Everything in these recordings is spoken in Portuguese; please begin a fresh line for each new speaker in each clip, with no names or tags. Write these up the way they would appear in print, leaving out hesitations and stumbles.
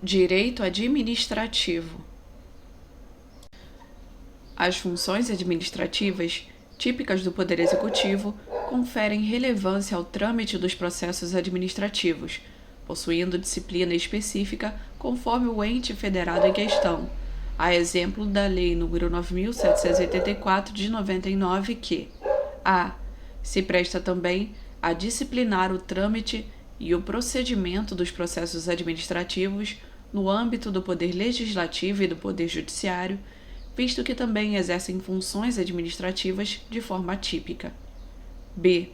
Direito administrativo. As funções administrativas, típicas do Poder Executivo, conferem relevância ao trâmite dos processos administrativos, possuindo disciplina específica conforme o ente federado em questão, a exemplo da Lei nº 9.784 de 99, que a. se presta também a disciplinar o trâmite e o procedimento dos processos administrativos no âmbito do Poder Legislativo e do Poder Judiciário, visto que também exercem funções administrativas de forma atípica. B.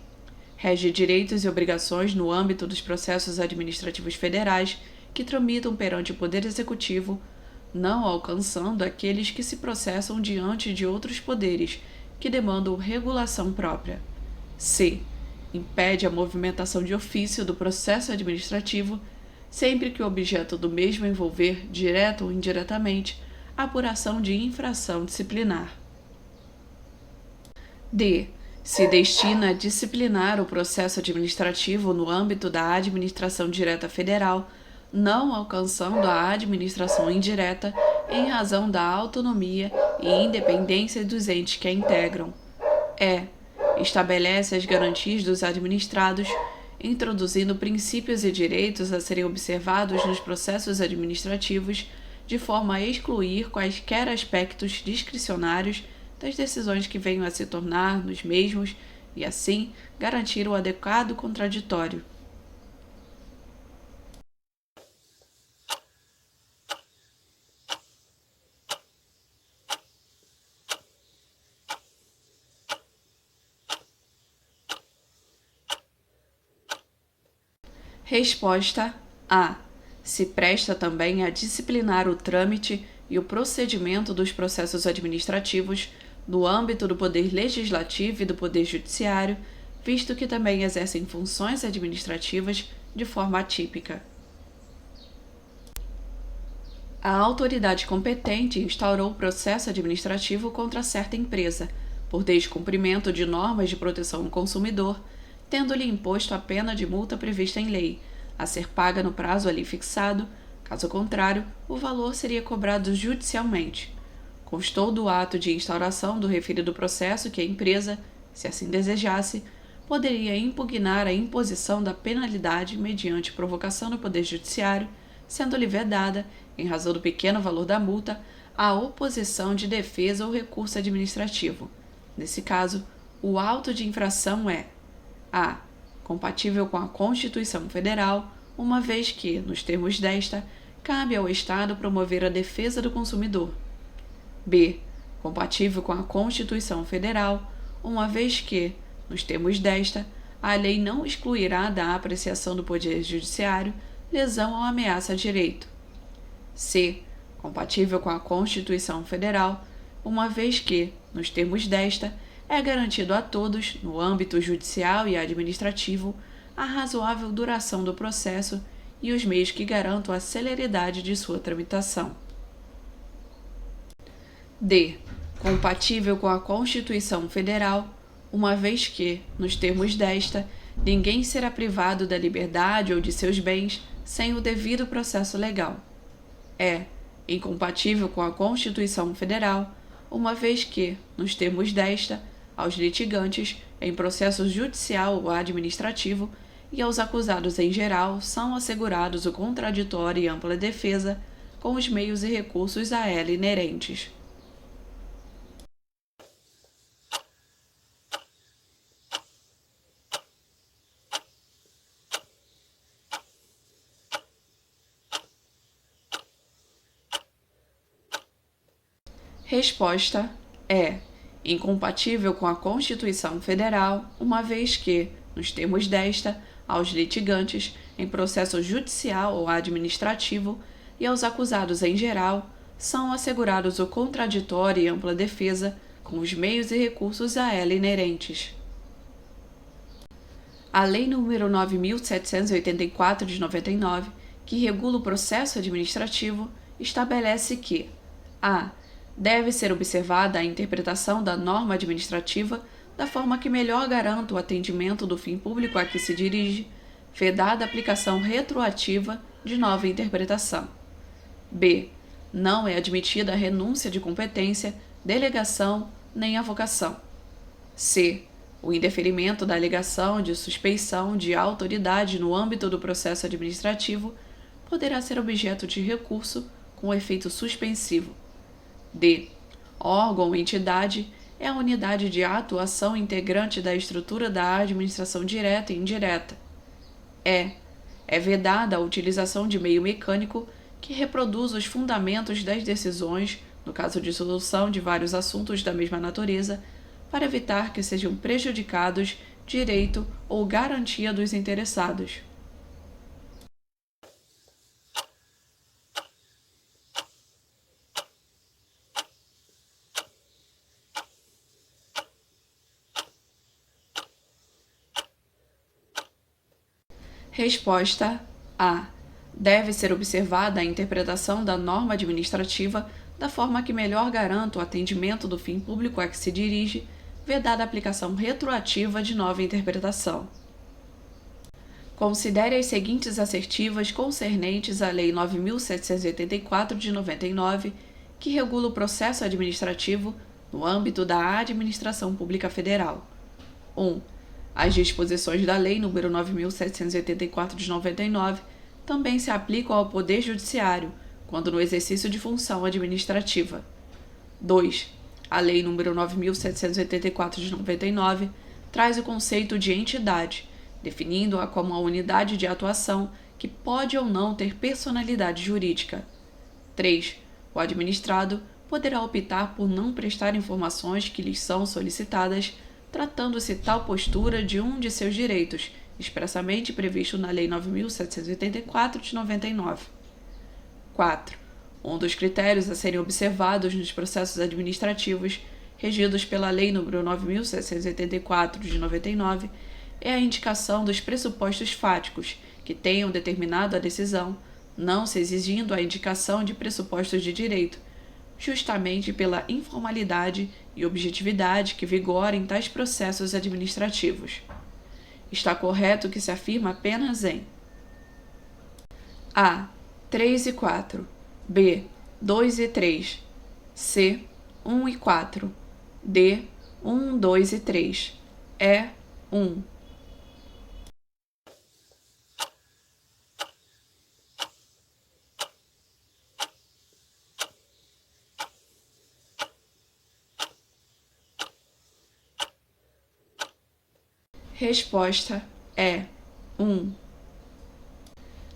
Rege direitos e obrigações no âmbito dos processos administrativos federais que tramitam perante o Poder Executivo, não alcançando aqueles que se processam diante de outros poderes que demandam regulação própria. C. Impede a movimentação de ofício do processo administrativo, sempre que o objeto do mesmo envolver, direta ou indiretamente, a apuração de infração disciplinar. D. Se destina a disciplinar o processo administrativo no âmbito da administração direta federal, não alcançando a administração indireta em razão da autonomia e independência dos entes que a integram. E. Estabelece as garantias dos administrados, introduzindo princípios e direitos a serem observados nos processos administrativos, de forma a excluir quaisquer aspectos discricionários das decisões que venham a se tornar nos mesmos e, assim, garantir o adequado contraditório. Resposta A. Se presta também a disciplinar o trâmite e o procedimento dos processos administrativos no âmbito do Poder Legislativo e do Poder Judiciário, visto que também exercem funções administrativas de forma atípica. A autoridade competente instaurou o processo administrativo contra certa empresa, por descumprimento de normas de proteção ao consumidor, tendo-lhe imposto a pena de multa prevista em lei, a ser paga no prazo ali fixado. Caso contrário, o valor seria cobrado judicialmente. Constou do ato de instauração do referido processo que a empresa, se assim desejasse, poderia impugnar a imposição da penalidade mediante provocação do Poder Judiciário, sendo-lhe vedada, em razão do pequeno valor da multa, a oposição de defesa ou recurso administrativo. Nesse caso, o auto de infração é a. Compatível com a Constituição Federal, uma vez que, nos termos desta, cabe ao Estado promover a defesa do consumidor. B. Compatível com a Constituição Federal, uma vez que, nos termos desta, a lei não excluirá da apreciação do Poder Judiciário lesão ou ameaça a direito. C. Compatível com a Constituição Federal, uma vez que, nos termos desta, é garantido a todos, no âmbito judicial e administrativo, a razoável duração do processo e os meios que garantam a celeridade de sua tramitação. D. Compatível com a Constituição Federal, uma vez que, nos termos desta, ninguém será privado da liberdade ou de seus bens sem o devido processo legal. É incompatível com a Constituição Federal, uma vez que, nos termos desta, aos litigantes, em processo judicial ou administrativo, e aos acusados em geral, são assegurados o contraditório e ampla defesa, com os meios e recursos a ela inerentes. Resposta é incompatível com a Constituição Federal, uma vez que, nos termos desta, aos litigantes, em processo judicial ou administrativo, e aos acusados em geral, são assegurados o contraditório e ampla defesa, com os meios e recursos a ela inerentes. A Lei nº 9.784 de 99, que regula o processo administrativo, estabelece que a. Deve ser observada a interpretação da norma administrativa da forma que melhor garanta o atendimento do fim público a que se dirige, vedada a aplicação retroativa de nova interpretação. B. Não é admitida a renúncia de competência, delegação nem avocação. C. O indeferimento da alegação de suspeição de autoridade no âmbito do processo administrativo poderá ser objeto de recurso com efeito suspensivo. D. Órgão ou entidade é a unidade de atuação integrante da estrutura da administração direta e indireta. E. É vedada a utilização de meio mecânico que reproduz os fundamentos das decisões, no caso de solução de vários assuntos da mesma natureza, para evitar que sejam prejudicados direito ou garantia dos interessados. Resposta A. Deve ser observada a interpretação da norma administrativa da forma que melhor garanta o atendimento do fim público a que se dirige, vedada a aplicação retroativa de nova interpretação. Considere as seguintes assertivas concernentes à Lei 9.784 de 99, que regula o processo administrativo no âmbito da Administração Pública Federal. 1. As disposições da Lei nº 9.784 de 99 também se aplicam ao Poder Judiciário, quando no exercício de função administrativa. 2. A Lei nº 9.784 de 99 traz o conceito de entidade, definindo-a como a unidade de atuação que pode ou não ter personalidade jurídica. 3. O administrado poderá optar por não prestar informações que lhes são solicitadas, tratando-se tal postura de um de seus direitos, expressamente previsto na Lei 9.784 de 99. 4. Um dos critérios a serem observados nos processos administrativos regidos pela Lei nº 9.784 de 99 é a indicação dos pressupostos fáticos que tenham determinado a decisão, não se exigindo a indicação de pressupostos de direito, justamente pela informalidade e objetividade que vigora em tais processos administrativos. Está correto que se afirma apenas em A. 3 e 4, B. 2 e 3, C. 1 e 4, D. 1, 2 e 3, E. 1. Resposta é 1.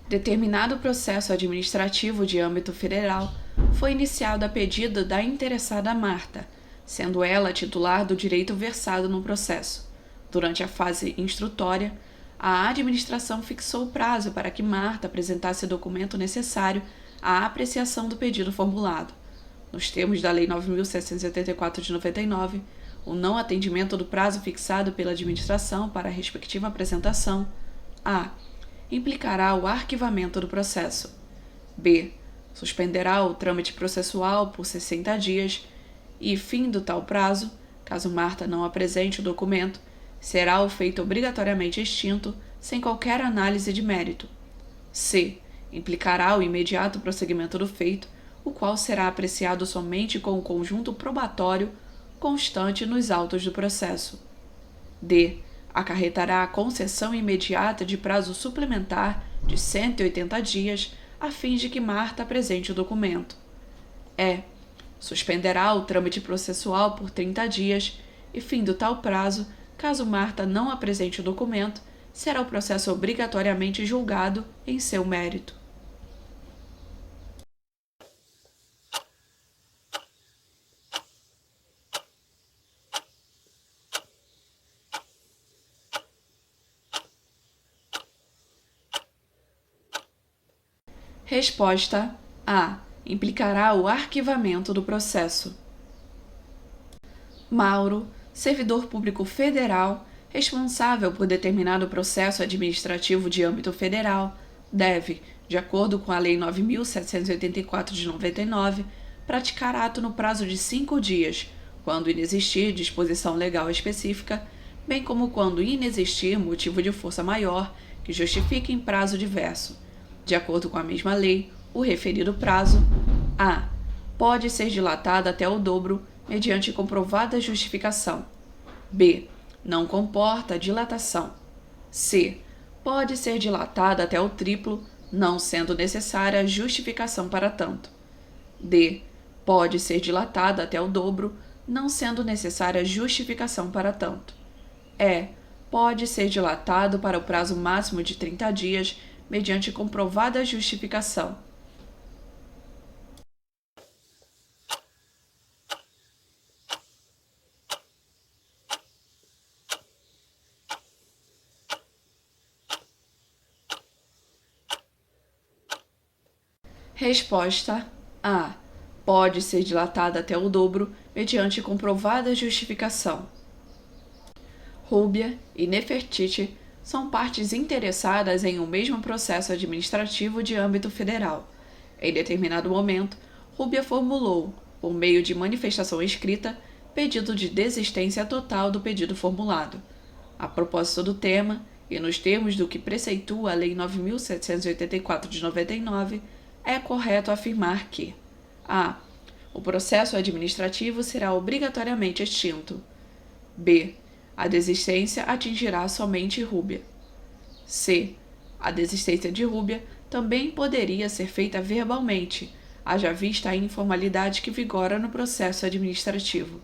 Determinado processo administrativo de âmbito federal foi iniciado a pedido da interessada Marta, sendo ela titular do direito versado no processo. Durante a fase instrutória, a administração fixou o prazo para que Marta apresentasse o documento necessário à apreciação do pedido formulado. Nos termos da Lei 9.784 de 99, o não atendimento do prazo fixado pela administração para a respectiva apresentação, A. Implicará o arquivamento do processo. B. Suspenderá o trâmite processual por 60 dias e, fim do tal prazo, caso Marta não apresente o documento, será o feito obrigatoriamente extinto, sem qualquer análise de mérito. C. Implicará o imediato prosseguimento do feito, o qual será apreciado somente com o conjunto probatório constante nos autos do processo. D. Acarretará a concessão imediata de prazo suplementar de 180 dias, a fim de que Marta apresente o documento. E. Suspenderá o trâmite processual por 30 dias e, fim do tal prazo, caso Marta não apresente o documento, será o processo obrigatoriamente julgado em seu mérito. Resposta A. Implicará o arquivamento do processo. Mauro, servidor público federal, responsável por determinado processo administrativo de âmbito federal, deve, de acordo com a Lei 9.784 de 99, praticar ato no prazo de 5 dias, quando inexistir disposição legal específica, bem como quando inexistir motivo de força maior que justifique em prazo diverso. De acordo com a mesma lei, o referido prazo A. Pode ser dilatada até o dobro mediante comprovada justificação. B. Não comporta dilatação. C. Pode ser dilatada até o triplo, não sendo necessária justificação para tanto. D. Pode ser dilatada até o dobro, não sendo necessária justificação para tanto. E. Pode ser dilatado para o prazo máximo de 30 dias, mediante comprovada justificação. Resposta A. Pode ser dilatada até o dobro mediante comprovada justificação. Rúbia e Nefertiti são partes interessadas em um mesmo processo administrativo de âmbito federal. Em determinado momento, Rúbia formulou, por meio de manifestação escrita, pedido de desistência total do pedido formulado. A propósito do tema, e nos termos do que preceitua a Lei 9.784 de 99, é correto afirmar que a. O processo administrativo será obrigatoriamente extinto. B. A desistência atingirá somente Rúbia. C. A desistência de Rúbia também poderia ser feita verbalmente, haja vista a informalidade que vigora no processo administrativo.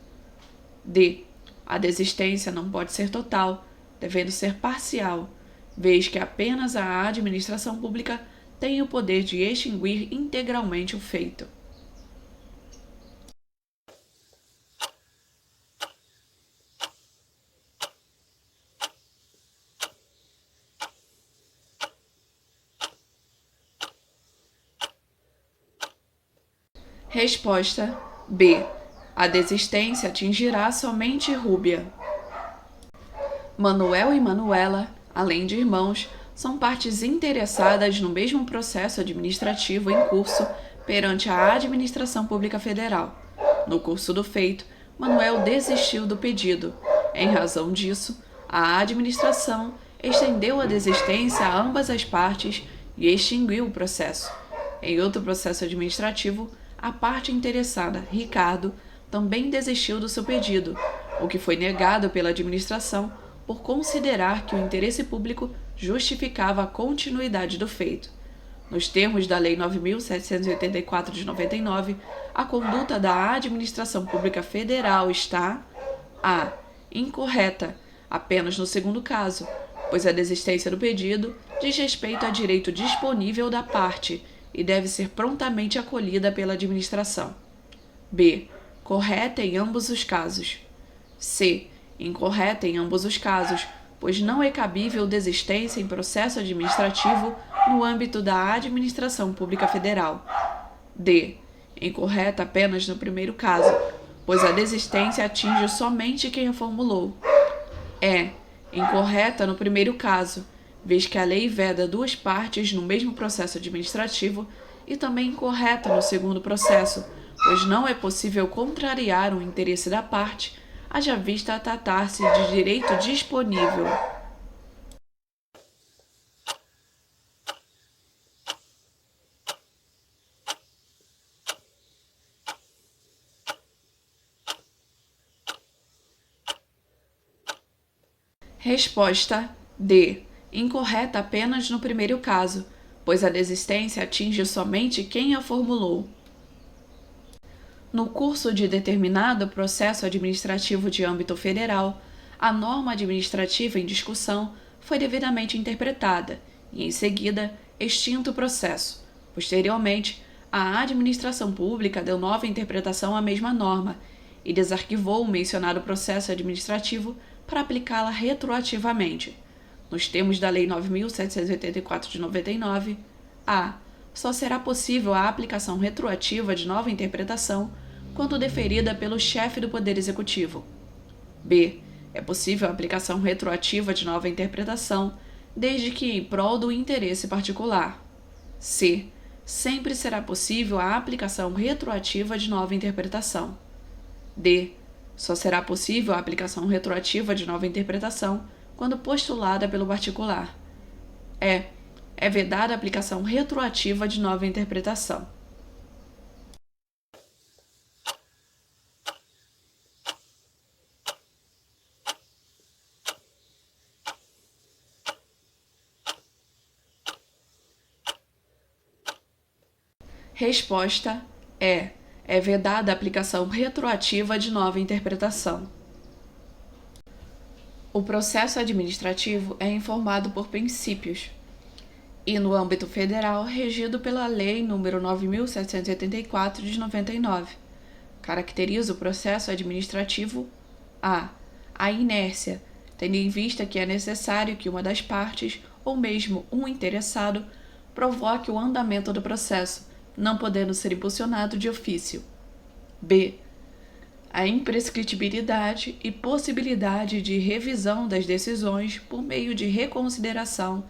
D. A desistência não pode ser total, devendo ser parcial, vez que apenas a administração pública tem o poder de extinguir integralmente o feito. Resposta B. A desistência atingirá somente Rúbia. Manuel e Manuela, além de irmãos, são partes interessadas no mesmo processo administrativo em curso perante a Administração Pública Federal. No curso do feito, Manuel desistiu do pedido. Em razão disso, a administração estendeu a desistência a ambas as partes e extinguiu o processo. Em outro processo administrativo, a parte interessada, Ricardo, também desistiu do seu pedido, o que foi negado pela administração por considerar que o interesse público justificava a continuidade do feito. Nos termos da Lei 9.784 de 99, a conduta da Administração Pública Federal está a. Incorreta, apenas no segundo caso, pois a desistência do pedido diz respeito a direito disponível da parte e deve ser prontamente acolhida pela administração. B. Correta em ambos os casos. C. Incorreta em ambos os casos, pois não é cabível desistência em processo administrativo no âmbito da Administração Pública Federal. D. Incorreta apenas no primeiro caso, pois a desistência atinge somente quem a formulou. E. Incorreta no primeiro caso, vez que a lei veda duas partes no mesmo processo administrativo, e também incorreta no segundo processo, pois não é possível contrariar o interesse da parte, haja vista a tratar-se de direito disponível. Resposta D. Incorreta apenas no primeiro caso, pois a desistência atinge somente quem a formulou. No curso de determinado processo administrativo de âmbito federal, a norma administrativa em discussão foi devidamente interpretada e, em seguida, extinto o processo. Posteriormente, a administração pública deu nova interpretação à mesma norma e desarquivou o mencionado processo administrativo para aplicá-la retroativamente. Nos termos da Lei 9.784 de 99, a. Só será possível a aplicação retroativa de nova interpretação quando deferida pelo chefe do Poder Executivo. B. É possível a aplicação retroativa de nova interpretação, desde que em prol do interesse particular. C. Sempre será possível a aplicação retroativa de nova interpretação. D. Só será possível a aplicação retroativa de nova interpretação quando postulada pelo particular. É vedada a aplicação retroativa de nova interpretação. Resposta é: é vedada a aplicação retroativa de nova interpretação. O processo administrativo é informado por princípios e, no âmbito federal, regido pela Lei nº 9.784 de 99. Caracteriza o processo administrativo a inércia, tendo em vista que é necessário que uma das partes, ou mesmo um interessado, provoque o andamento do processo, não podendo ser impulsionado de ofício. B. A imprescritibilidade e possibilidade de revisão das decisões por meio de reconsideração,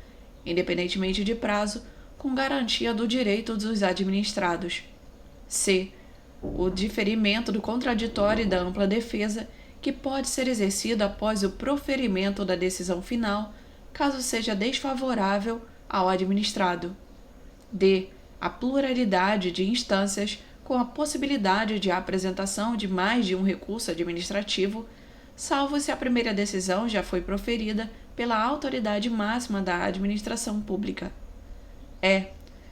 independentemente de prazo, com garantia do direito dos administrados. C. O diferimento do contraditório e da ampla defesa, que pode ser exercido após o proferimento da decisão final, caso seja desfavorável ao administrado. D. A pluralidade de instâncias, com a possibilidade de apresentação de mais de um recurso administrativo, salvo se a primeira decisão já foi proferida pela autoridade máxima da administração pública. E.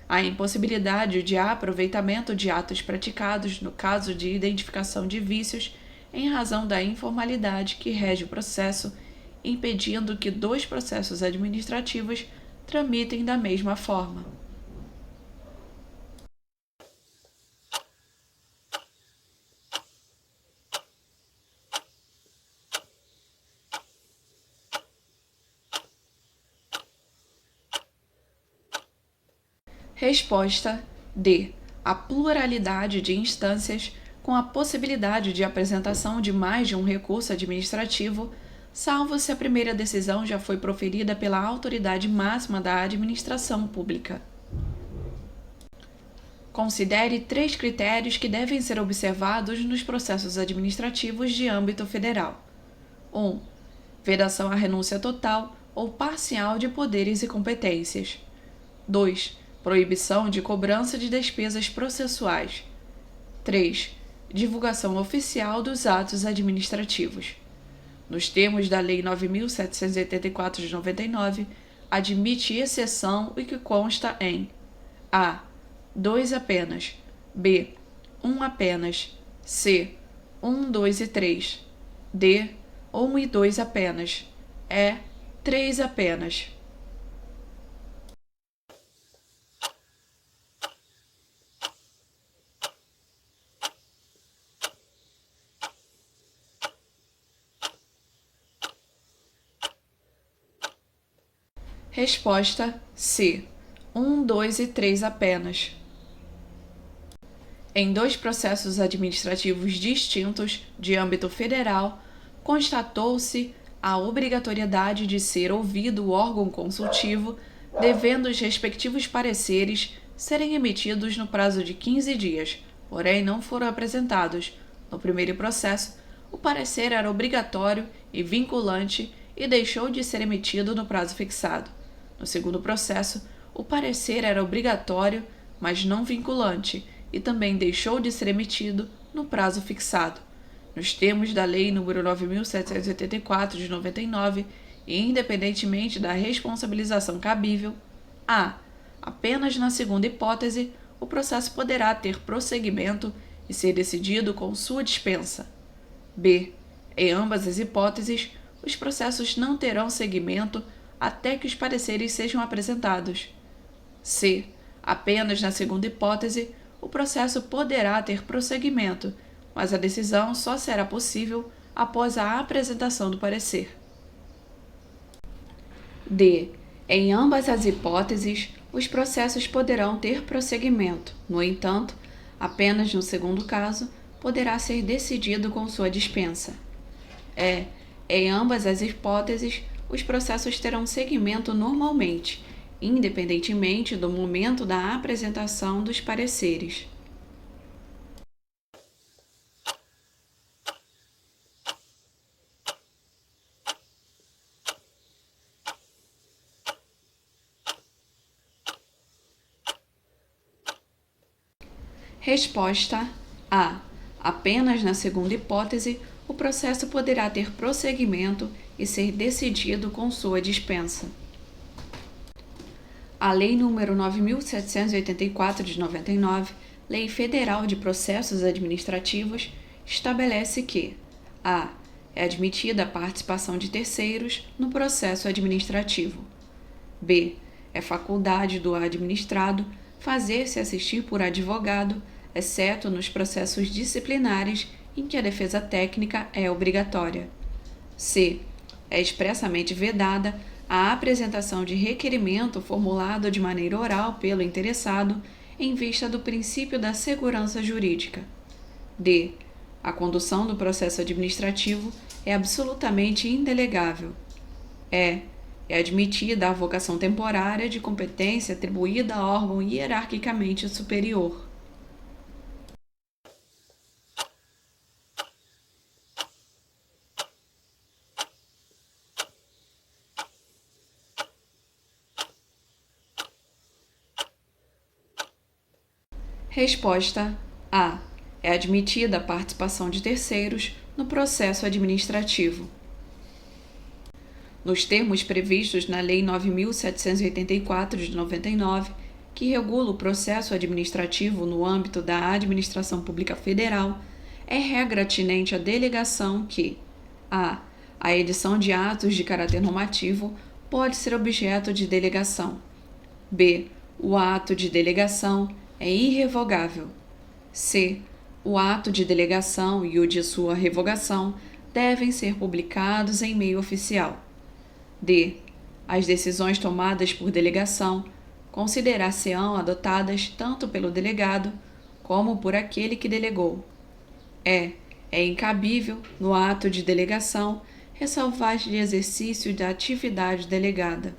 A impossibilidade de aproveitamento de atos praticados no caso de identificação de vícios em razão da informalidade que rege o processo, impedindo que dois processos administrativos tramitem da mesma forma. Resposta D. A pluralidade de instâncias, com a possibilidade de apresentação de mais de um recurso administrativo, salvo se a primeira decisão já foi proferida pela autoridade máxima da administração pública. Considere 3 critérios que devem ser observados nos processos administrativos de âmbito federal. 1. Vedação à renúncia total ou parcial de poderes e competências. 2. Proibição de cobrança de despesas processuais. 3. Divulgação oficial dos atos administrativos. Nos termos da Lei 9.784 de 99, admite exceção o que consta em a. 2 apenas, b. 1 apenas, c. 1, 2 e 3, d. 1 e 2 apenas, e. 3 apenas. Resposta C. 1, 2 e 3 apenas. Em 2 processos administrativos distintos de âmbito federal, constatou-se a obrigatoriedade de ser ouvido o órgão consultivo, devendo os respectivos pareceres serem emitidos no prazo de 15 dias, porém não foram apresentados. No primeiro processo, o parecer era obrigatório e vinculante e deixou de ser emitido no prazo fixado. No segundo processo, o parecer era obrigatório, mas não vinculante, e também deixou de ser emitido no prazo fixado. Nos termos da Lei nº 9.784 de 99, e independentemente da responsabilização cabível, apenas na segunda hipótese, o processo poderá ter prosseguimento e ser decidido com sua dispensa. B. Em ambas as hipóteses, os processos não terão seguimento até que os pareceres sejam apresentados. C. Apenas na segunda hipótese, o processo poderá ter prosseguimento, mas a decisão só será possível após a apresentação do parecer. D. Em ambas as hipóteses, os processos poderão ter prosseguimento. No entanto, apenas no segundo caso, poderá ser decidido com sua dispensa. E. Em ambas as hipóteses, os processos terão seguimento normalmente, independentemente do momento da apresentação dos pareceres. Resposta A. Apenas na segunda hipótese, o processo poderá ter prosseguimento e ser decidido com sua dispensa. A Lei nº 9.784 de 99, Lei Federal de Processos Administrativos, estabelece que a. É admitida a participação de terceiros no processo administrativo. b. É faculdade do administrado fazer-se assistir por advogado, exceto nos processos disciplinares em que a defesa técnica é obrigatória. c. É expressamente vedada a apresentação de requerimento formulado de maneira oral pelo interessado em vista do princípio da segurança jurídica. d. A condução do processo administrativo é absolutamente indelegável. É admitida a avocação temporária de competência atribuída a órgão hierarquicamente superior. Resposta A. É admitida a participação de terceiros no processo administrativo. Nos termos previstos na Lei 9.784 de 99, que regula o processo administrativo no âmbito da Administração Pública Federal, é regra atinente à delegação que a. A edição de atos de caráter normativo pode ser objeto de delegação. b. O ato de delegação é irrevogável. c. O ato de delegação e o de sua revogação devem ser publicados em meio oficial. d. As decisões tomadas por delegação considerar-se-ão adotadas tanto pelo delegado como por aquele que delegou. É incabível, no ato de delegação, ressalvar de exercício da atividade delegada.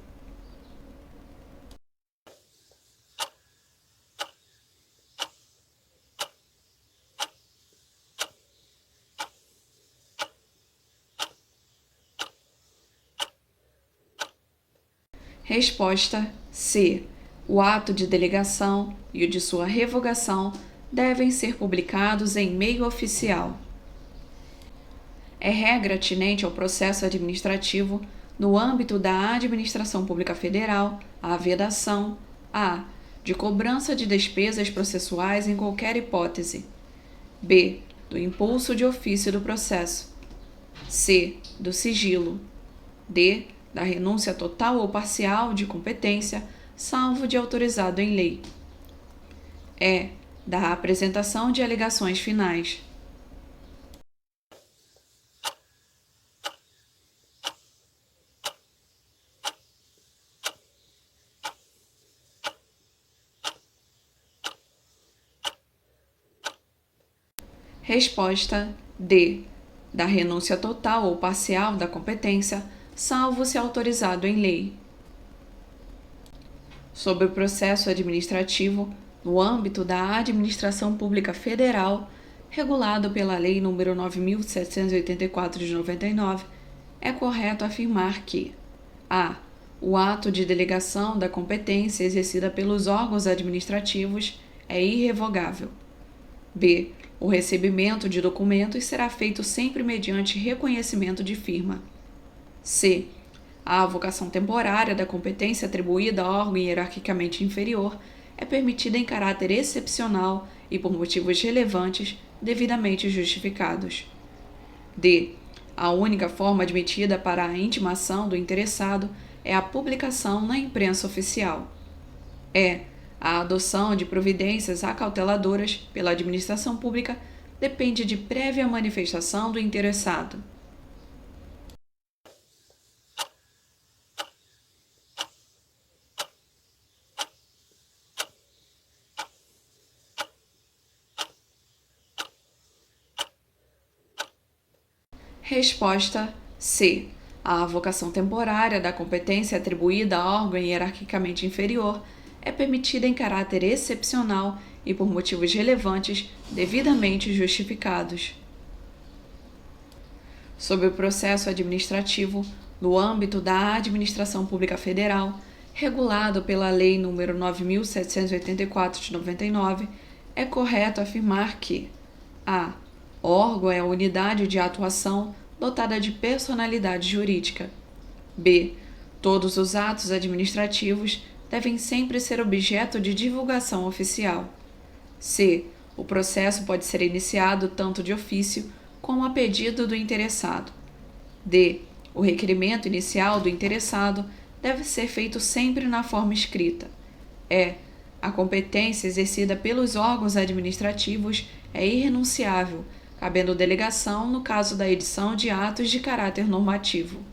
Resposta C. O ato de delegação e o de sua revogação devem ser publicados em meio oficial. É regra atinente ao processo administrativo, no âmbito da Administração Pública Federal, a vedação a. De cobrança de despesas processuais em qualquer hipótese. b. Do impulso de ofício do processo. c. Do sigilo. d. Da renúncia total ou parcial de competência, salvo de autorizado em lei. E. Da apresentação de alegações finais. Resposta D. Da renúncia total ou parcial da competência, salvo se autorizado em lei. Sobre o processo administrativo, no âmbito da Administração Pública Federal, regulado pela Lei nº 9.784 de 99, é correto afirmar que a. O ato de delegação da competência exercida pelos órgãos administrativos é irrevogável. b. O recebimento de documentos será feito sempre mediante reconhecimento de firma. c. A avocação temporária da competência atribuída a órgão hierarquicamente inferior é permitida em caráter excepcional e por motivos relevantes devidamente justificados. d. A única forma admitida para a intimação do interessado é a publicação na imprensa oficial. E. A adoção de providências acauteladoras pela administração pública depende de prévia manifestação do interessado. Resposta C. A avocação temporária da competência atribuída a órgão hierarquicamente inferior é permitida em caráter excepcional e por motivos relevantes devidamente justificados. Sobre o processo administrativo, no âmbito da Administração Pública Federal, regulado pela Lei nº 9.784 de 99, é correto afirmar que a. Órgão é a unidade de atuação dotada de personalidade jurídica. b. Todos os atos administrativos devem sempre ser objeto de divulgação oficial. C. O processo pode ser iniciado tanto de ofício como a pedido do interessado. D. O requerimento inicial do interessado deve ser feito sempre na forma escrita. E. A competência exercida pelos órgãos administrativos é irrenunciável, cabendo delegação no caso da edição de atos de caráter normativo.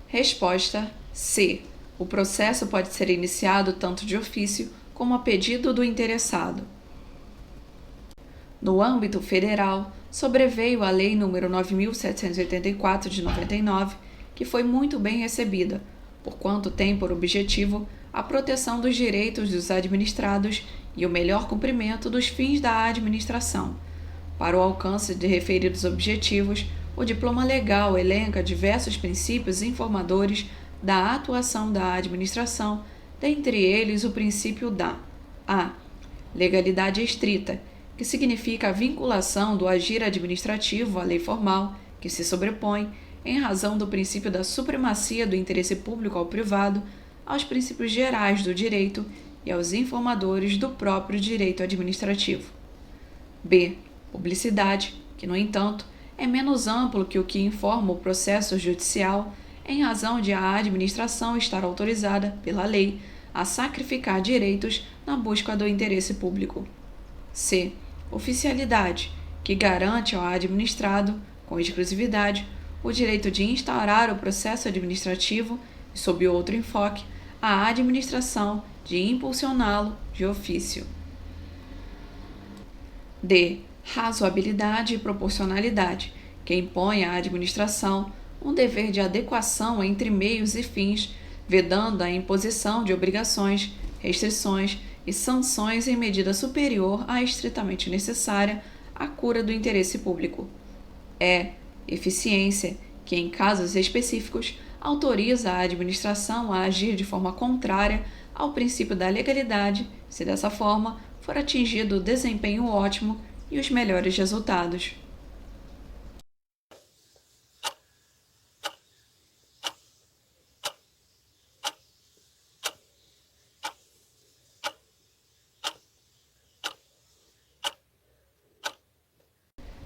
Resposta C. O processo pode ser iniciado tanto de ofício como a pedido do interessado. No âmbito federal, sobreveio a Lei nº 9.784 de 99, que foi muito bem recebida, porquanto tem por objetivo a proteção dos direitos dos administrados e o melhor cumprimento dos fins da administração. Para o alcance de referidos objetivos, o diploma legal elenca diversos princípios informadores da atuação da administração, dentre eles o princípio da a. Legalidade estrita, que significa a vinculação do agir administrativo à lei formal, que se sobrepõe, em razão do princípio da supremacia do interesse público ao privado, aos princípios gerais do direito e aos informadores do próprio direito administrativo. B. Publicidade, que, no entanto, é menos amplo que o que informa o processo judicial, em razão de a administração estar autorizada, pela lei, a sacrificar direitos na busca do interesse público. C. Oficialidade, que garante ao administrado, com exclusividade, o direito de instaurar o processo administrativo e, sob outro enfoque, a administração de impulsioná-lo de ofício. D. Razoabilidade e proporcionalidade, que impõe à administração um dever de adequação entre meios e fins, vedando a imposição de obrigações, restrições e sanções em medida superior à estritamente necessária à cura do interesse público. E. Eficiência, que em casos específicos autoriza a administração a agir de forma contrária ao princípio da legalidade, se dessa forma for atingido o desempenho ótimo e os melhores resultados.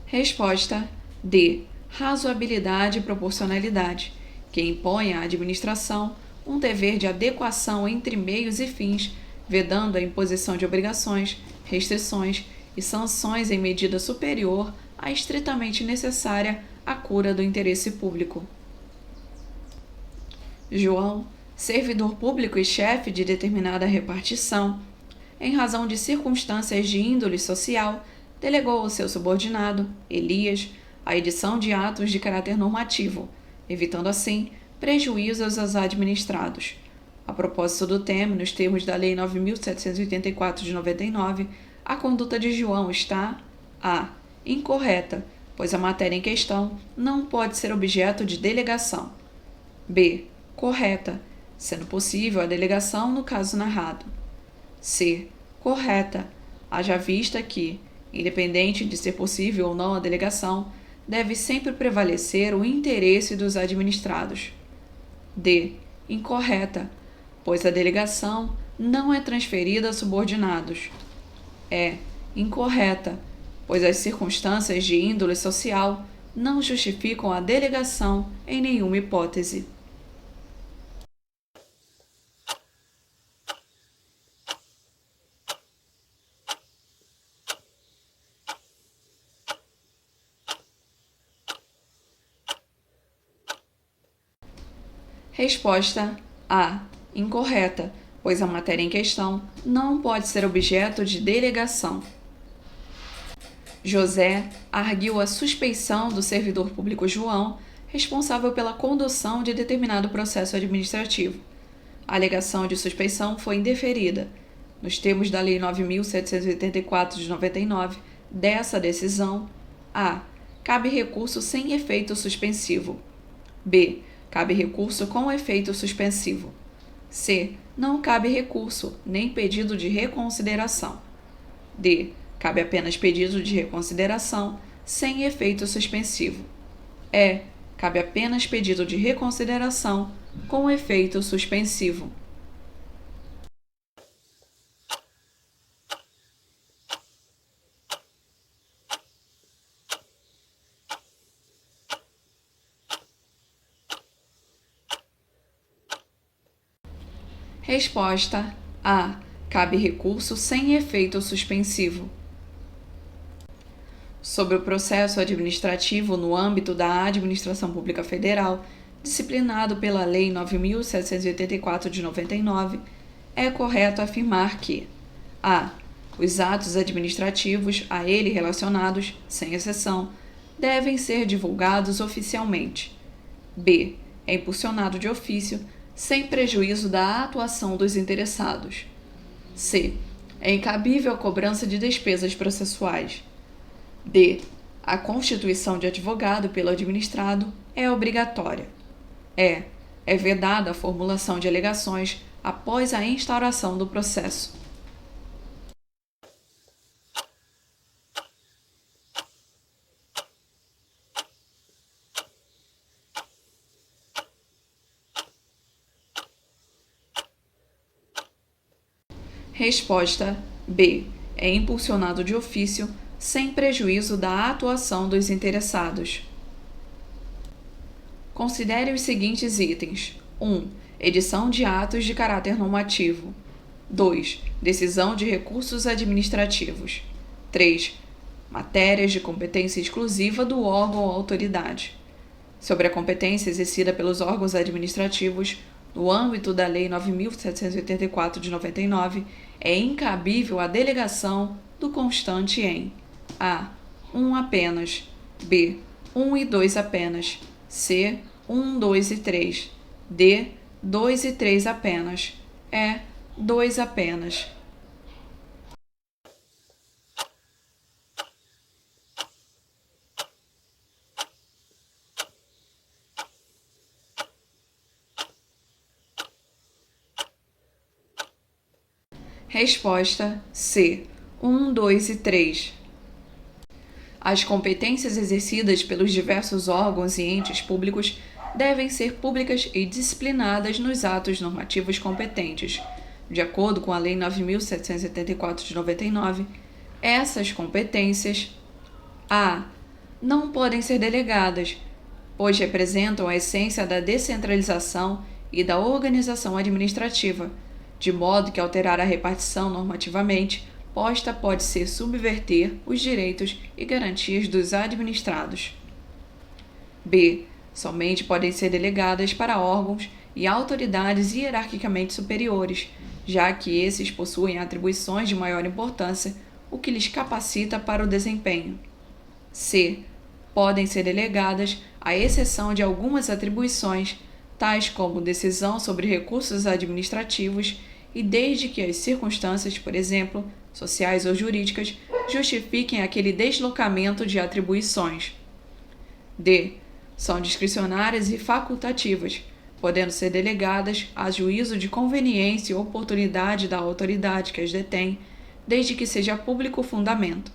Resposta D. Razoabilidade e proporcionalidade, que impõe à administração um dever de adequação entre meios e fins, vedando a imposição de obrigações, restrições e sanções em medida superior à estritamente necessária à cura do interesse público. João, servidor público e chefe de determinada repartição, em razão de circunstâncias de índole social, delegou ao seu subordinado, Elias, a edição de atos de caráter normativo, evitando assim prejuízos aos administrados. A propósito do tema, nos termos da Lei 9.784 de 99, a conduta de João está a. Incorreta, pois a matéria em questão não pode ser objeto de delegação. B. Correta, sendo possível a delegação no caso narrado. C. Correta, haja vista que, independente de ser possível ou não a delegação, deve sempre prevalecer o interesse dos administrados. D. Incorreta, pois a delegação não é transferida a subordinados. E. Incorreta, pois as circunstâncias de índole social não justificam a delegação em nenhuma hipótese. Resposta A. Incorreta, pois a matéria em questão não pode ser objeto de delegação. José arguiu a suspeição do servidor público João, responsável pela condução de determinado processo administrativo. A alegação de suspeição foi indeferida. Nos termos da Lei 9.784 de 99, dessa decisão, a. Cabe recurso sem efeito suspensivo. B. Cabe recurso com efeito suspensivo. C. não cabe recurso nem pedido de reconsideração. D. Cabe apenas pedido de reconsideração sem efeito suspensivo. E. Cabe apenas pedido de reconsideração com efeito suspensivo. Resposta A. Cabe recurso sem efeito suspensivo. Sobre o processo administrativo no âmbito da Administração Pública Federal, disciplinado pela Lei 9.784 de 99, é correto afirmar que a. Os atos administrativos a ele relacionados, sem exceção, devem ser divulgados oficialmente. B. É impulsionado de ofício, sem prejuízo da atuação dos interessados. C. É incabível a cobrança de despesas processuais. D. A constituição de advogado pelo administrado é obrigatória. E. É vedada a formulação de alegações após a instauração do processo. Resposta B. É impulsionado de ofício, sem prejuízo da atuação dos interessados. Considere os seguintes itens: 1. Edição de atos de caráter normativo. 2. Decisão de recursos administrativos. 3. Matérias de competência exclusiva do órgão ou autoridade. Sobre a competência exercida pelos órgãos administrativos, no âmbito da Lei 9.784 de 99, é incabível a delegação do constante em a. 1 apenas, b. 1 e 2 apenas, c. 1, 2 e 3, d. 2 e 3 apenas, e. 2 apenas. Resposta C. 1, 2 e 3. As competências exercidas pelos diversos órgãos e entes públicos devem ser públicas e disciplinadas nos atos normativos competentes. De acordo com a Lei 9.784 de 99, essas competências a. Não podem ser delegadas, pois representam a essência da descentralização e da organização administrativa, de modo que alterar a repartição normativamente posta pode ser subverter os direitos e garantias dos administrados. B. Somente podem ser delegadas para órgãos e autoridades hierarquicamente superiores, já que esses possuem atribuições de maior importância, o que lhes capacita para o desempenho. C. Podem ser delegadas à exceção de algumas atribuições, tais como decisão sobre recursos administrativos, e desde que as circunstâncias, por exemplo, sociais ou jurídicas, justifiquem aquele deslocamento de atribuições. D. São discricionárias e facultativas, podendo ser delegadas a juízo de conveniência e oportunidade da autoridade que as detém, desde que seja público o fundamento.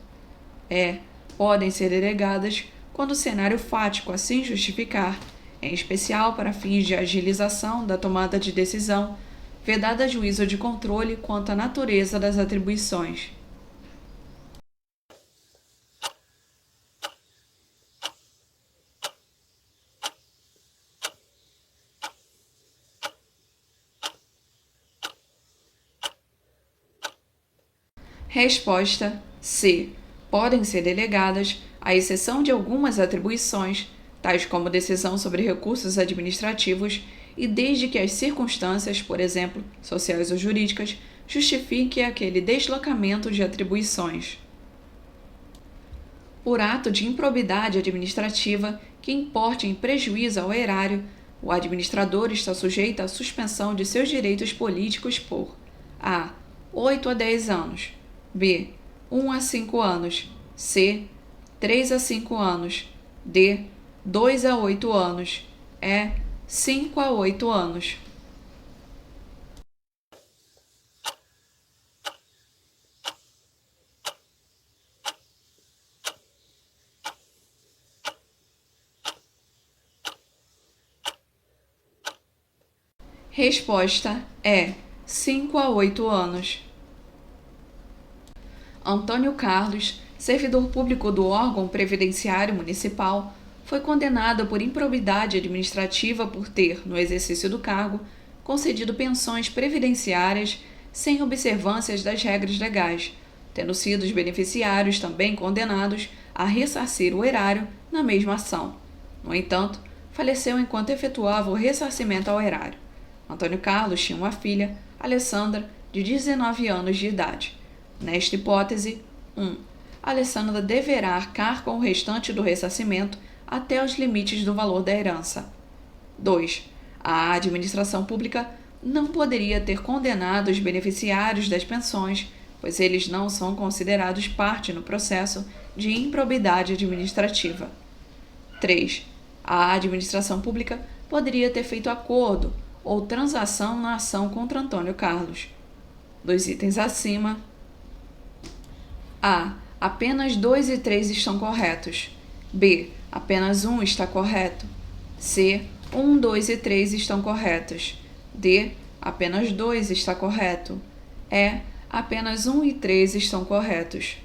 E. Podem ser delegadas quando o cenário fático assim justificar, em especial para fins de agilização da tomada de decisão, vedada juízo de controle quanto à natureza das atribuições. Resposta C. Podem ser delegadas, à exceção de algumas atribuições, tais como decisão sobre recursos administrativos, e desde que as circunstâncias, por exemplo, sociais ou jurídicas, justifiquem aquele deslocamento de atribuições. Por ato de improbidade administrativa que importe em prejuízo ao erário, o administrador está sujeito à suspensão de seus direitos políticos por a. 8 a 10 anos, b. 1 a 5 anos, c. 3 a 5 anos, d. 2 a 8 anos, e. 5 a 8 anos. Resposta é 5 a 8 anos. Antônio Carlos, servidor público do órgão previdenciário municipal, foi condenado por improbidade administrativa por ter, no exercício do cargo, concedido pensões previdenciárias sem observâncias das regras legais, tendo sido os beneficiários também condenados a ressarcir o erário na mesma ação. No entanto, faleceu enquanto efetuava o ressarcimento ao erário. Antônio Carlos tinha uma filha, Alessandra, de 19 anos de idade. Nesta hipótese, 1. Alessandra deverá arcar com o restante do ressarcimento até os limites do valor da herança. 2. A administração pública não poderia ter condenado os beneficiários das pensões, pois eles não são considerados parte no processo de improbidade administrativa. 3. A administração pública poderia ter feito acordo ou transação na ação contra Antônio Carlos. Dos itens acima, A. Apenas 2 e 3 estão corretos. B. Apenas 1 está correto. C. 1, 2 e 3 estão corretos. D. Apenas 2 está correto. E. Apenas 1 e 3 estão corretos.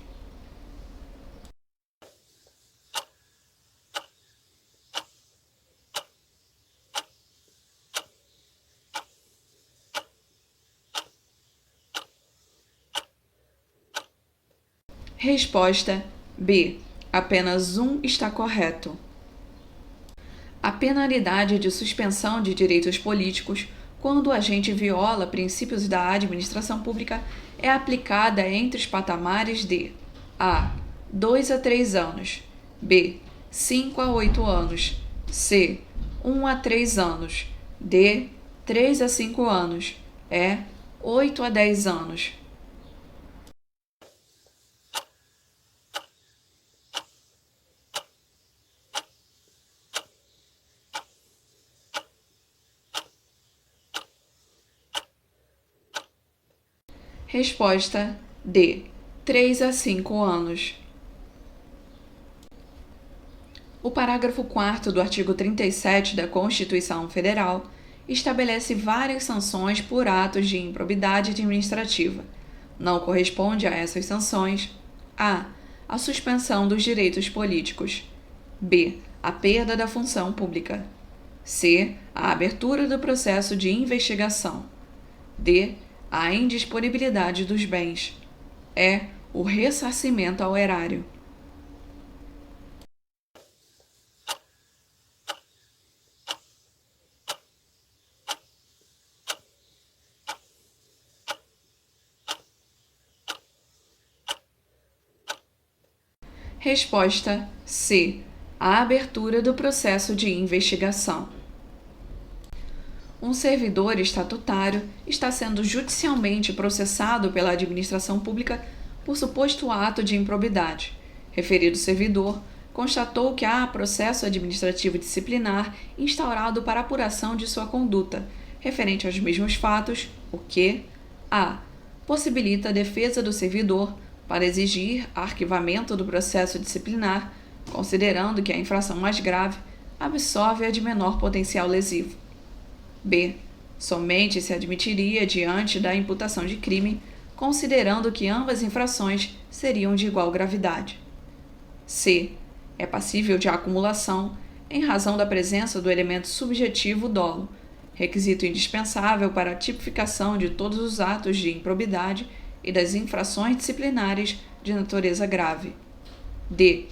Resposta B. Apenas 1 está correto. A penalidade de suspensão de direitos políticos quando o agente viola princípios da administração pública é aplicada entre os patamares de A. 2 a 3 anos, B. 5 a 8 anos, C. 1 a 3 anos, D. 3 a 5 anos, E. 8 a 10 anos. Resposta D. 3 a 5 anos. O parágrafo 4º do artigo 37 da Constituição Federal estabelece várias sanções por atos de improbidade administrativa. Não corresponde a essas sanções A. A suspensão dos direitos políticos. B. A perda da função pública. C. A abertura do processo de investigação. D. A indisponibilidade dos bens. E. O ressarcimento ao erário. Resposta C. A abertura do processo de investigação. Um servidor estatutário está sendo judicialmente processado pela administração pública por suposto ato de improbidade. Referido servidor constatou que há processo administrativo disciplinar instaurado para apuração de sua conduta, referente aos mesmos fatos, o que A. Possibilita a defesa do servidor para exigir arquivamento do processo disciplinar, considerando que a infração mais grave absolve a de menor potencial lesivo. B. Somente se admitiria diante da imputação de crime, considerando que ambas infrações seriam de igual gravidade. C. É passível de acumulação em razão da presença do elemento subjetivo dolo, requisito indispensável para a tipificação de todos os atos de improbidade e das infrações disciplinares de natureza grave. D.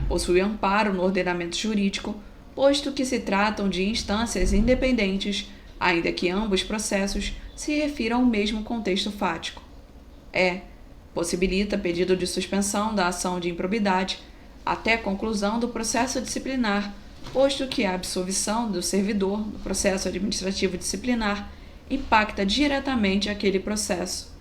Possui amparo no ordenamento jurídico, posto que se tratam de instâncias independentes, ainda que ambos processos se refiram ao mesmo contexto fático. E. Possibilita pedido de suspensão da ação de improbidade até conclusão do processo disciplinar, posto que a absolvição do servidor no processo administrativo disciplinar impacta diretamente aquele processo.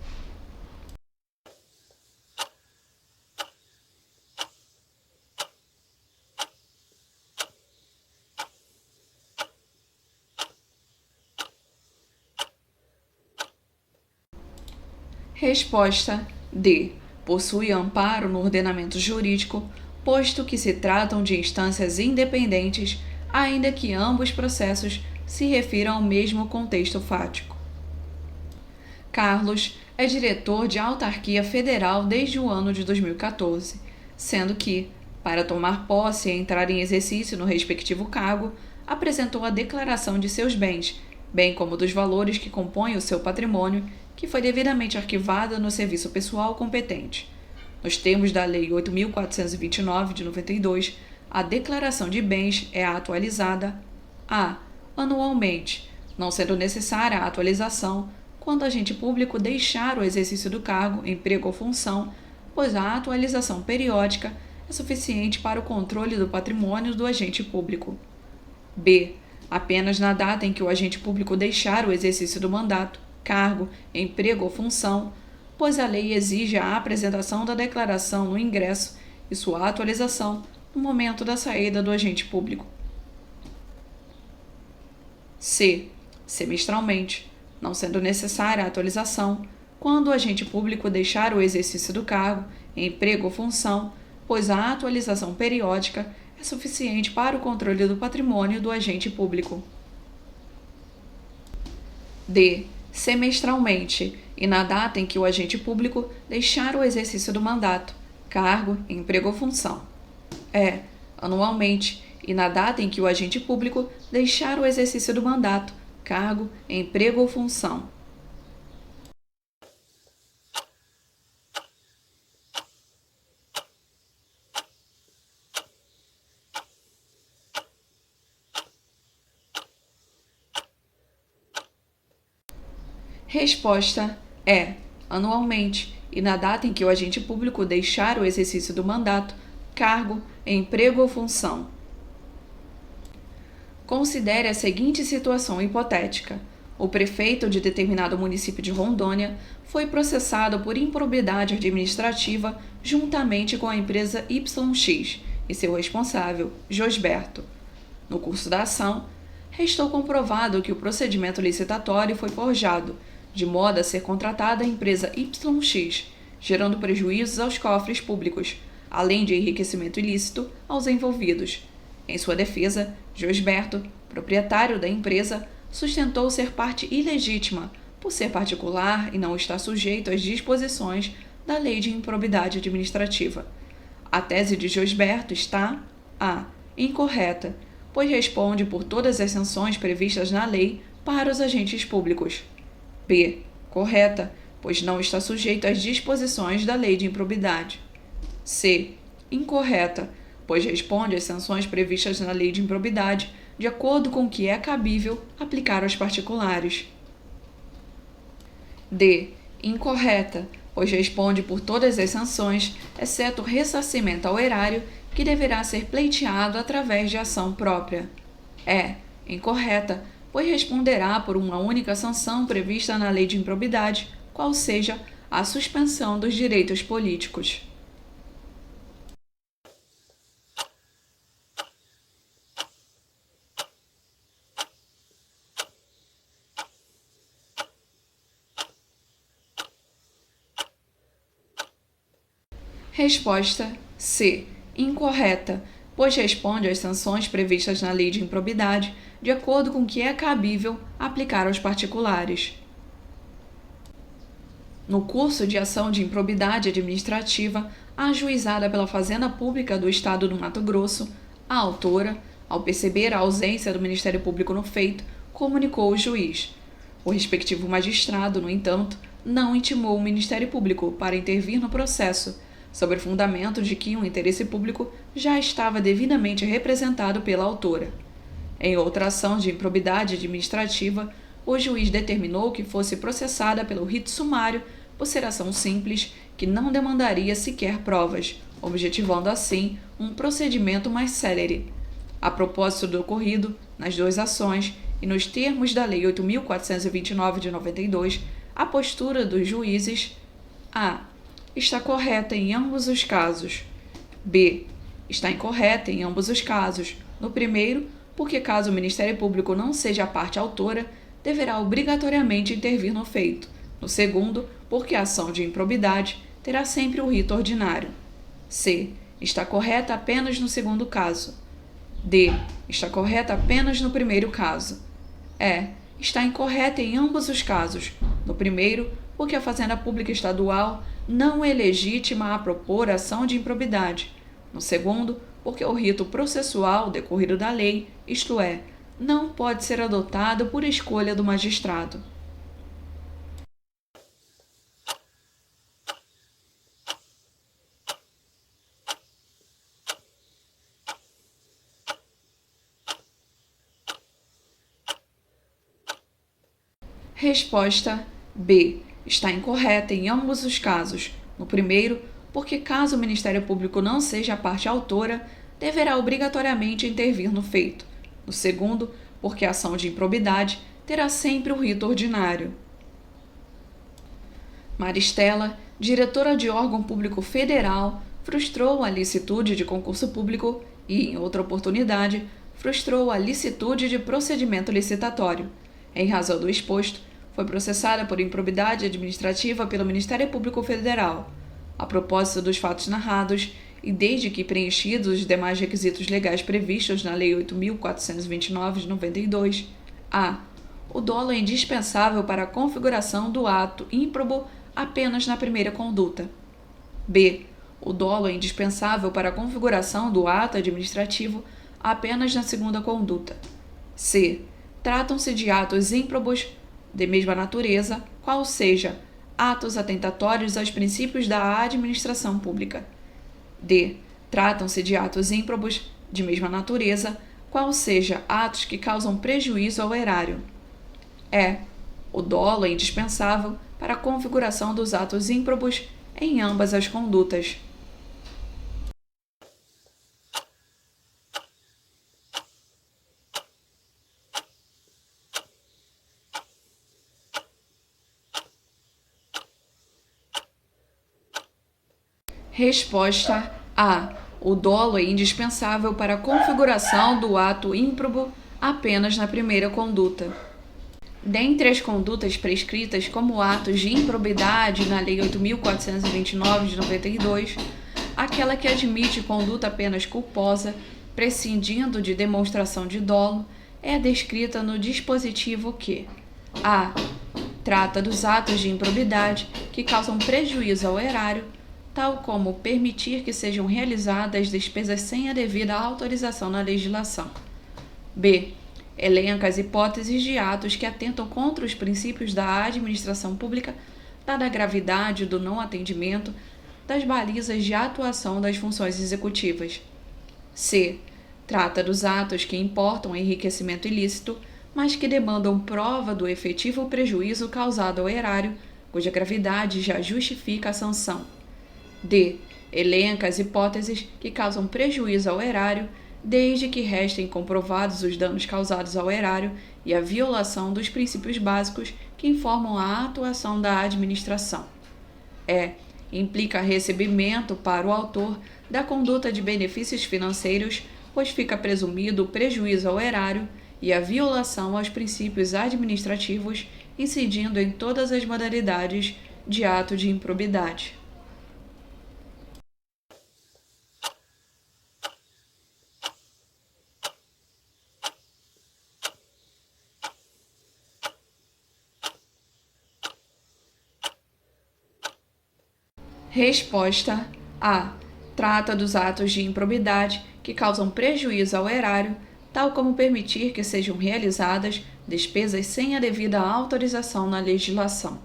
Resposta D. Possui amparo no ordenamento jurídico, posto que se tratam de instâncias independentes, ainda que ambos processos se refira ao mesmo contexto fático. Carlos é diretor de autarquia federal desde o ano de 2014, sendo que, para tomar posse e entrar em exercício no respectivo cargo, apresentou a declaração de seus bens, bem como dos valores que compõem o seu patrimônio, que foi devidamente arquivada no serviço pessoal competente. Nos termos da Lei 8.429 de 92, a declaração de bens é atualizada a. anualmente, não sendo necessária a atualização quando o agente público deixar o exercício do cargo, emprego ou função, pois a atualização periódica é suficiente para o controle do patrimônio do agente público. B. Apenas na data em que o agente público deixar o exercício do mandato, cargo, emprego ou função, pois a lei exige a apresentação da declaração no ingresso e sua atualização no momento da saída do agente público. C. Semestralmente, não sendo necessária a atualização quando o agente público deixar o exercício do cargo, emprego ou função, pois a atualização periódica é suficiente para o controle do patrimônio do agente público. D. Semestralmente, e na data em que o agente público deixar o exercício do mandato, cargo, emprego ou função. E. Anualmente, e na data em que o agente público deixar o exercício do mandato, cargo, emprego ou função. Resposta é anualmente e na data em que o agente público deixar o exercício do mandato, cargo, emprego ou função. Considere a seguinte situação hipotética. O prefeito de determinado município de Rondônia foi processado por improbidade administrativa juntamente com a empresa YX e seu responsável, Josberto. No curso da ação, restou comprovado que o procedimento licitatório foi forjado, de modo a ser contratada a empresa YX, gerando prejuízos aos cofres públicos, além de enriquecimento ilícito aos envolvidos. Em sua defesa, Josberto, proprietário da empresa, sustentou ser parte ilegítima, por ser particular e não estar sujeito às disposições da Lei de Improbidade Administrativa. A tese de Josberto está a. Incorreta, pois responde por todas as sanções previstas na lei para os agentes públicos. B. Correta, pois não está sujeito às disposições da Lei de Improbidade. C. Incorreta, pois responde às sanções previstas na Lei de Improbidade de acordo com o que é cabível aplicar aos particulares. D. Incorreta, pois responde por todas as sanções, exceto o ressarcimento ao erário, que deverá ser pleiteado através de ação própria. E. Incorreta, pois responderá por uma única sanção prevista na Lei de Improbidade, qual seja a suspensão dos direitos políticos. Resposta C. Incorreta, pois responde às sanções previstas na Lei de Improbidade de acordo com o que é cabível aplicar aos particulares. No curso de ação de improbidade administrativa ajuizada pela Fazenda Pública do Estado do Mato Grosso, a autora, ao perceber a ausência do Ministério Público no feito, comunicou o juiz. O respectivo magistrado, no entanto, não intimou o Ministério Público para intervir no processo, sob o fundamento de que o interesse público já estava devidamente representado pela autora. Em outra ação de improbidade administrativa, o juiz determinou que fosse processada pelo rito sumário por ser ação simples que não demandaria sequer provas, objetivando assim um procedimento mais célere. A propósito do ocorrido, nas duas ações e nos termos da Lei 8.429 de 92, a postura dos juízes a. Está correta em ambos os casos. B. Está incorreta em ambos os casos. No primeiro, porque caso o Ministério Público não seja a parte autora, deverá obrigatoriamente intervir no feito. No segundo, porque a ação de improbidade terá sempre o rito ordinário. C. Está correta apenas no segundo caso. D. Está correta apenas no primeiro caso. Está incorreta em ambos os casos. No primeiro, porque a Fazenda Pública Estadual não é legítima a propor ação de improbidade. No segundo, porque o rito processual decorrido da lei, isto é, não pode ser adotado por escolha do magistrado. Resposta B. Está incorreta em ambos os casos. No primeiro, porque caso o Ministério Público não seja a parte autora, deverá obrigatoriamente intervir no feito. No segundo, porque a ação de improbidade terá sempre o rito ordinário. Maristela, diretora de órgão público federal, frustrou a licitude de concurso público e, em outra oportunidade, frustrou a licitude de procedimento licitatório. Em razão do exposto, foi processada por improbidade administrativa pelo Ministério Público Federal. A propósito dos fatos narrados, e desde que preenchidos os demais requisitos legais previstos na Lei 8.429 de 92, a. O dolo é indispensável para a configuração do ato ímprobo apenas na primeira conduta. B. O dolo é indispensável para a configuração do ato administrativo apenas na segunda conduta. C. Tratam-se de atos ímprobos de mesma natureza, qual seja, atos atentatórios aos princípios da administração pública. D. Tratam-se de atos ímprobos de mesma natureza, qual seja, atos que causam prejuízo ao erário. E. O dolo é indispensável para a configuração dos atos ímprobos em ambas as condutas. Resposta A. O dolo é indispensável para a configuração do ato ímprobo apenas na primeira conduta. Dentre as condutas prescritas como atos de improbidade na Lei 8.429 de 92, aquela que admite conduta apenas culposa, prescindindo de demonstração de dolo, é descrita no dispositivo que a. Trata dos atos de improbidade que causam prejuízo ao erário, tal como permitir que sejam realizadas despesas sem a devida autorização na legislação. B. Elenca as hipóteses de atos que atentam contra os princípios da administração pública, dada a gravidade do não atendimento das balizas de atuação das funções executivas. C. Trata dos atos que importam enriquecimento ilícito, mas que demandam prova do efetivo prejuízo causado ao erário, cuja gravidade já justifica a sanção. D. Elenca as hipóteses que causam prejuízo ao erário, desde que restem comprovados os danos causados ao erário e a violação dos princípios básicos que informam a atuação da administração. E. Implica recebimento para o autor da conduta de benefícios financeiros, pois fica presumido o prejuízo ao erário e a violação aos princípios administrativos, incidindo em todas as modalidades de ato de improbidade. Resposta A. Trata dos atos de improbidade que causam prejuízo ao erário, tal como permitir que sejam realizadas despesas sem a devida autorização na legislação.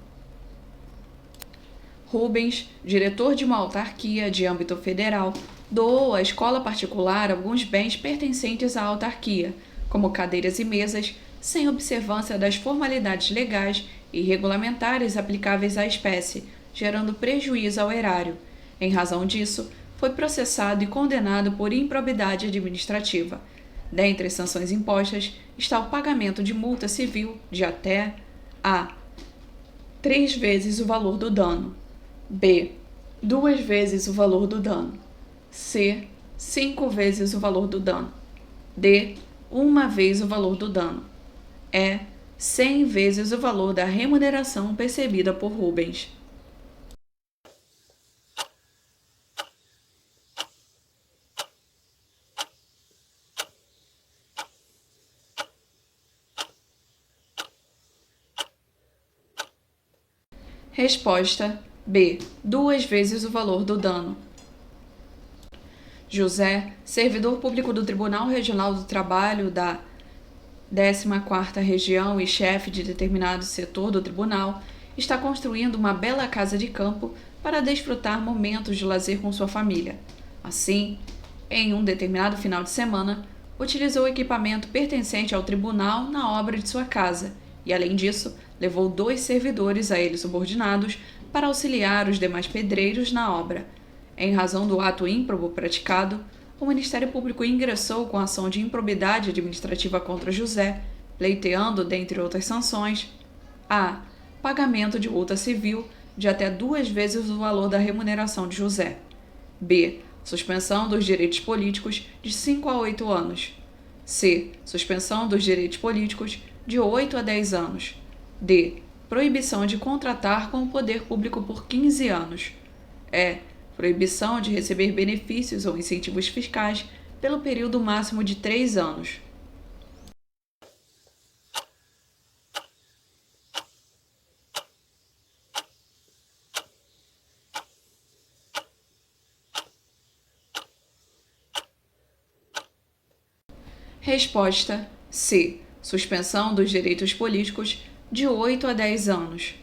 Rubens, diretor de uma autarquia de âmbito federal, doou à escola particular alguns bens pertencentes à autarquia, como cadeiras e mesas, sem observância das formalidades legais e regulamentares aplicáveis à espécie, gerando prejuízo ao erário. Em razão disso, foi processado e condenado por improbidade administrativa. Dentre as sanções impostas está o pagamento de multa civil de até a. 3 vezes o valor do dano. B. 2 vezes o valor do dano. C. 5 vezes o valor do dano. D. 1 vez o valor do dano. E. 100 vezes o valor da remuneração percebida por Rubens. Resposta B. 2 vezes o valor do dano. José, servidor público do Tribunal Regional do Trabalho da 14ª Região e chefe de determinado setor do tribunal, está construindo uma bela casa de campo para desfrutar momentos de lazer com sua família. Assim, em um determinado final de semana, utilizou o equipamento pertencente ao tribunal na obra de sua casa e, além disso, levou 2 servidores a ele subordinados para auxiliar os demais pedreiros na obra. Em razão do ato ímprobo praticado, o Ministério Público ingressou com ação de improbidade administrativa contra José, pleiteando, dentre outras sanções, a. Pagamento de multa civil de até 2 vezes o valor da remuneração de José. B. Suspensão dos direitos políticos de 5 a 8 anos. C. Suspensão dos direitos políticos de 8 a 10 anos. D. Proibição de contratar com o poder público por 15 anos. E. Proibição de receber benefícios ou incentivos fiscais pelo período máximo de 3 anos. Resposta C. Suspensão dos direitos políticos de 8 a 10 anos.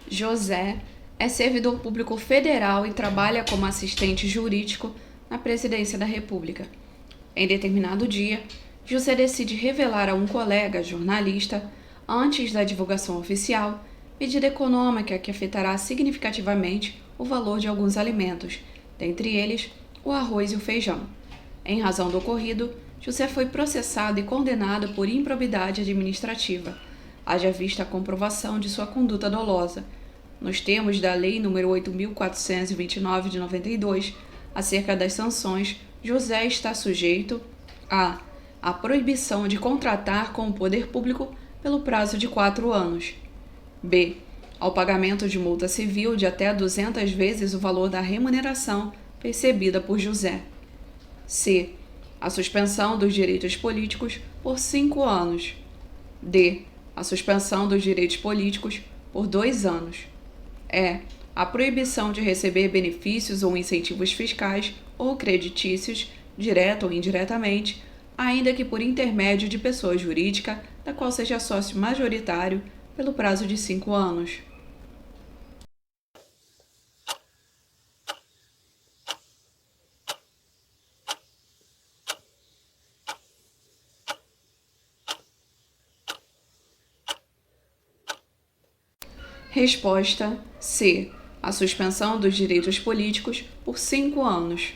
José é servidor público federal e trabalha como assistente jurídico na Presidência da República. Em determinado dia, José decide revelar a um colega jornalista, antes da divulgação oficial, medida econômica que afetará significativamente o valor de alguns alimentos, dentre eles o arroz e o feijão. Em razão do ocorrido, José foi processado e condenado por improbidade administrativa, haja vista a comprovação de sua conduta dolosa, nos termos da Lei nº 8.429 de 92, acerca das sanções, José está sujeito a. A proibição de contratar com o poder público pelo prazo de 4 anos. B. Ao pagamento de multa civil de até 200 vezes o valor da remuneração percebida por José. C. A suspensão dos direitos políticos por 5 anos. D. A suspensão dos direitos políticos por 2 anos. E. A proibição de receber benefícios ou incentivos fiscais ou creditícios, direto ou indiretamente, ainda que por intermédio de pessoa jurídica, da qual seja sócio majoritário, pelo prazo de 5 anos. Resposta C. A suspensão dos direitos políticos por 5 anos.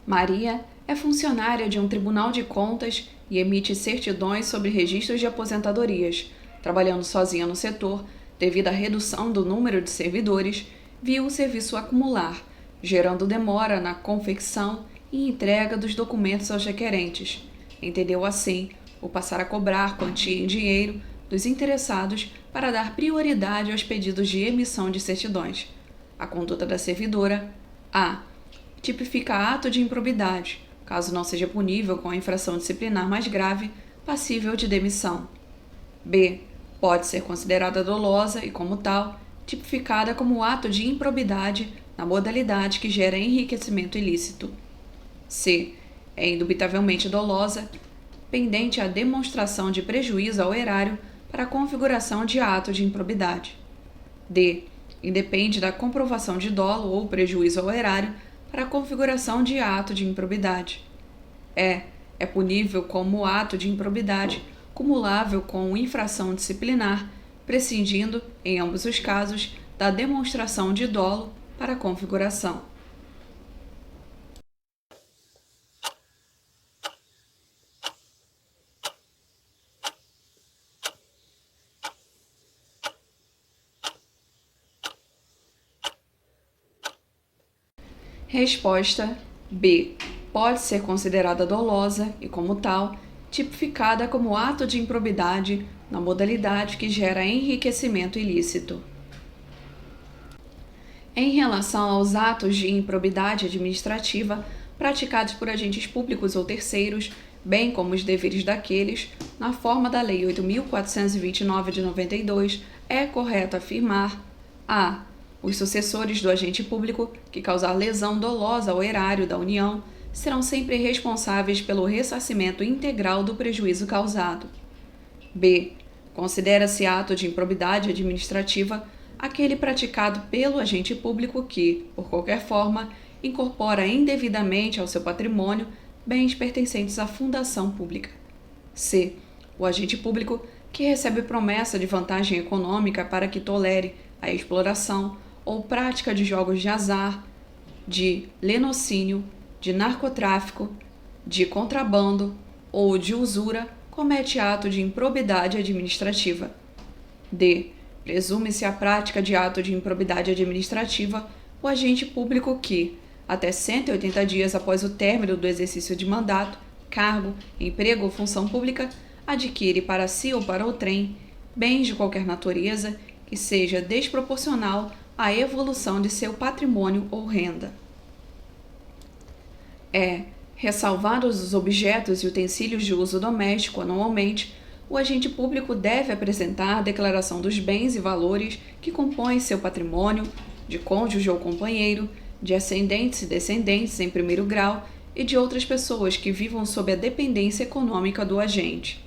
Maria é funcionária de um tribunal de contas e emite certidões sobre registros de aposentadorias. Trabalhando sozinha no setor, devido à redução do número de servidores, viu o serviço acumular, gerando demora na confecção e entrega dos documentos aos requerentes. Entendeu assim o passar a cobrar quantia em dinheiro dos interessados para dar prioridade aos pedidos de emissão de certidões. A conduta da servidora a. Tipifica ato de improbidade, caso não seja punível com a infração disciplinar mais grave, passível de demissão. B. Pode ser considerada dolosa e, como tal, tipificada como ato de improbidade na modalidade que gera enriquecimento ilícito. C. É indubitavelmente dolosa, pendente a demonstração de prejuízo ao erário para a configuração de ato de improbidade. D. Independe da comprovação de dolo ou prejuízo ao erário para a configuração de ato de improbidade. E. É punível como ato de improbidade cumulável com infração disciplinar, prescindindo, em ambos os casos, da demonstração de dolo para a configuração. Resposta B. Pode ser considerada dolosa e, como tal, tipificada como ato de improbidade na modalidade que gera enriquecimento ilícito. Em relação aos atos de improbidade administrativa praticados por agentes públicos ou terceiros, bem como os deveres daqueles, na forma da Lei 8.429 de 92, é correto afirmar: a. Os sucessores do agente público que causar lesão dolosa ao erário da União serão sempre responsáveis pelo ressarcimento integral do prejuízo causado. B. Considera-se ato de improbidade administrativa aquele praticado pelo agente público que, por qualquer forma, incorpora indevidamente ao seu patrimônio bens pertencentes à fundação pública. C. O agente público que recebe promessa de vantagem econômica para que tolere a exploração ou prática de jogos de azar, de lenocínio, de narcotráfico, de contrabando ou de usura comete ato de improbidade administrativa. D. Presume-se a prática de ato de improbidade administrativa o agente público que, até 180 dias após o término do exercício de mandato, cargo, emprego ou função pública, adquire para si ou para outrem bens de qualquer natureza que seja desproporcional à evolução de seu patrimônio ou renda. Ressalvados os objetos e utensílios de uso doméstico anualmente, o agente público deve apresentar a declaração dos bens e valores que compõem seu patrimônio, de cônjuge ou companheiro, de ascendentes e descendentes em primeiro grau e de outras pessoas que vivam sob a dependência econômica do agente.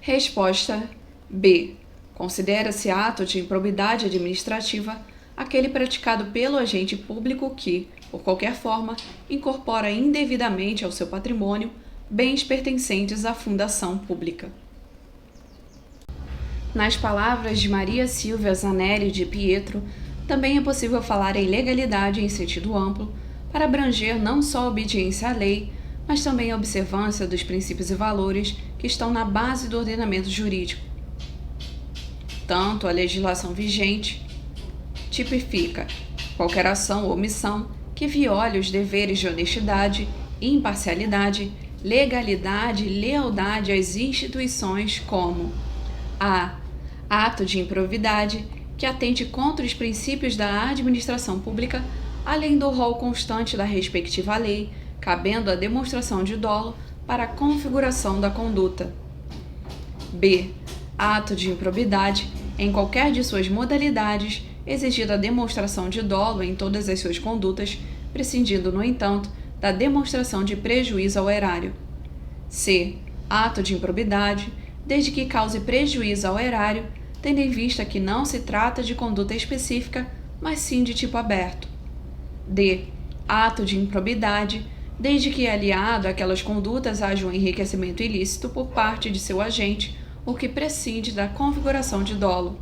Resposta B. Considera-se ato de improbidade administrativa aquele praticado pelo agente público que, por qualquer forma, incorpora indevidamente ao seu patrimônio bens pertencentes à fundação pública. Nas palavras de Maria Silvia Zanelli de Pietro, também é possível falar em legalidade em sentido amplo, para abranger não só a obediência à lei, mas também a observância dos princípios e valores que estão na base do ordenamento jurídico. Tanto a legislação vigente tipifica qualquer ação ou omissão que viole os deveres de honestidade, imparcialidade, legalidade e lealdade às instituições como a. Ato de improbidade que atente contra os princípios da administração pública, além do rol constante da respectiva lei, cabendo a demonstração de dolo para a configuração da conduta. B. Ato de improbidade, em qualquer de suas modalidades, exigida a demonstração de dolo em todas as suas condutas, prescindindo, no entanto, da demonstração de prejuízo ao erário. C. Ato de improbidade, desde que cause prejuízo ao erário, tendo em vista que não se trata de conduta específica, mas sim de tipo aberto. D. Ato de improbidade, desde que aliado àquelas condutas haja um enriquecimento ilícito por parte de seu agente, o que prescinde da configuração de dolo.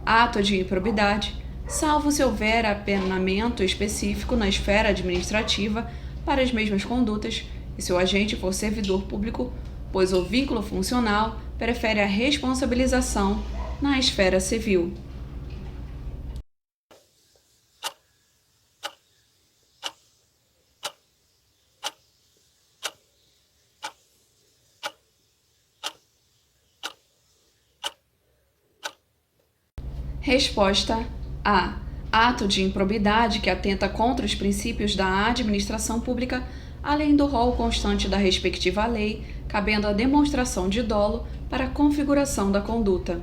Ato de improbidade, salvo se houver apenamento específico na esfera administrativa para as mesmas condutas e seu agente for servidor público, pois o vínculo funcional prefere a responsabilização na esfera civil. Resposta A. Ato de improbidade que atenta contra os princípios da administração pública, além do rol constante da respectiva lei, cabendo a demonstração de dolo para a configuração da conduta.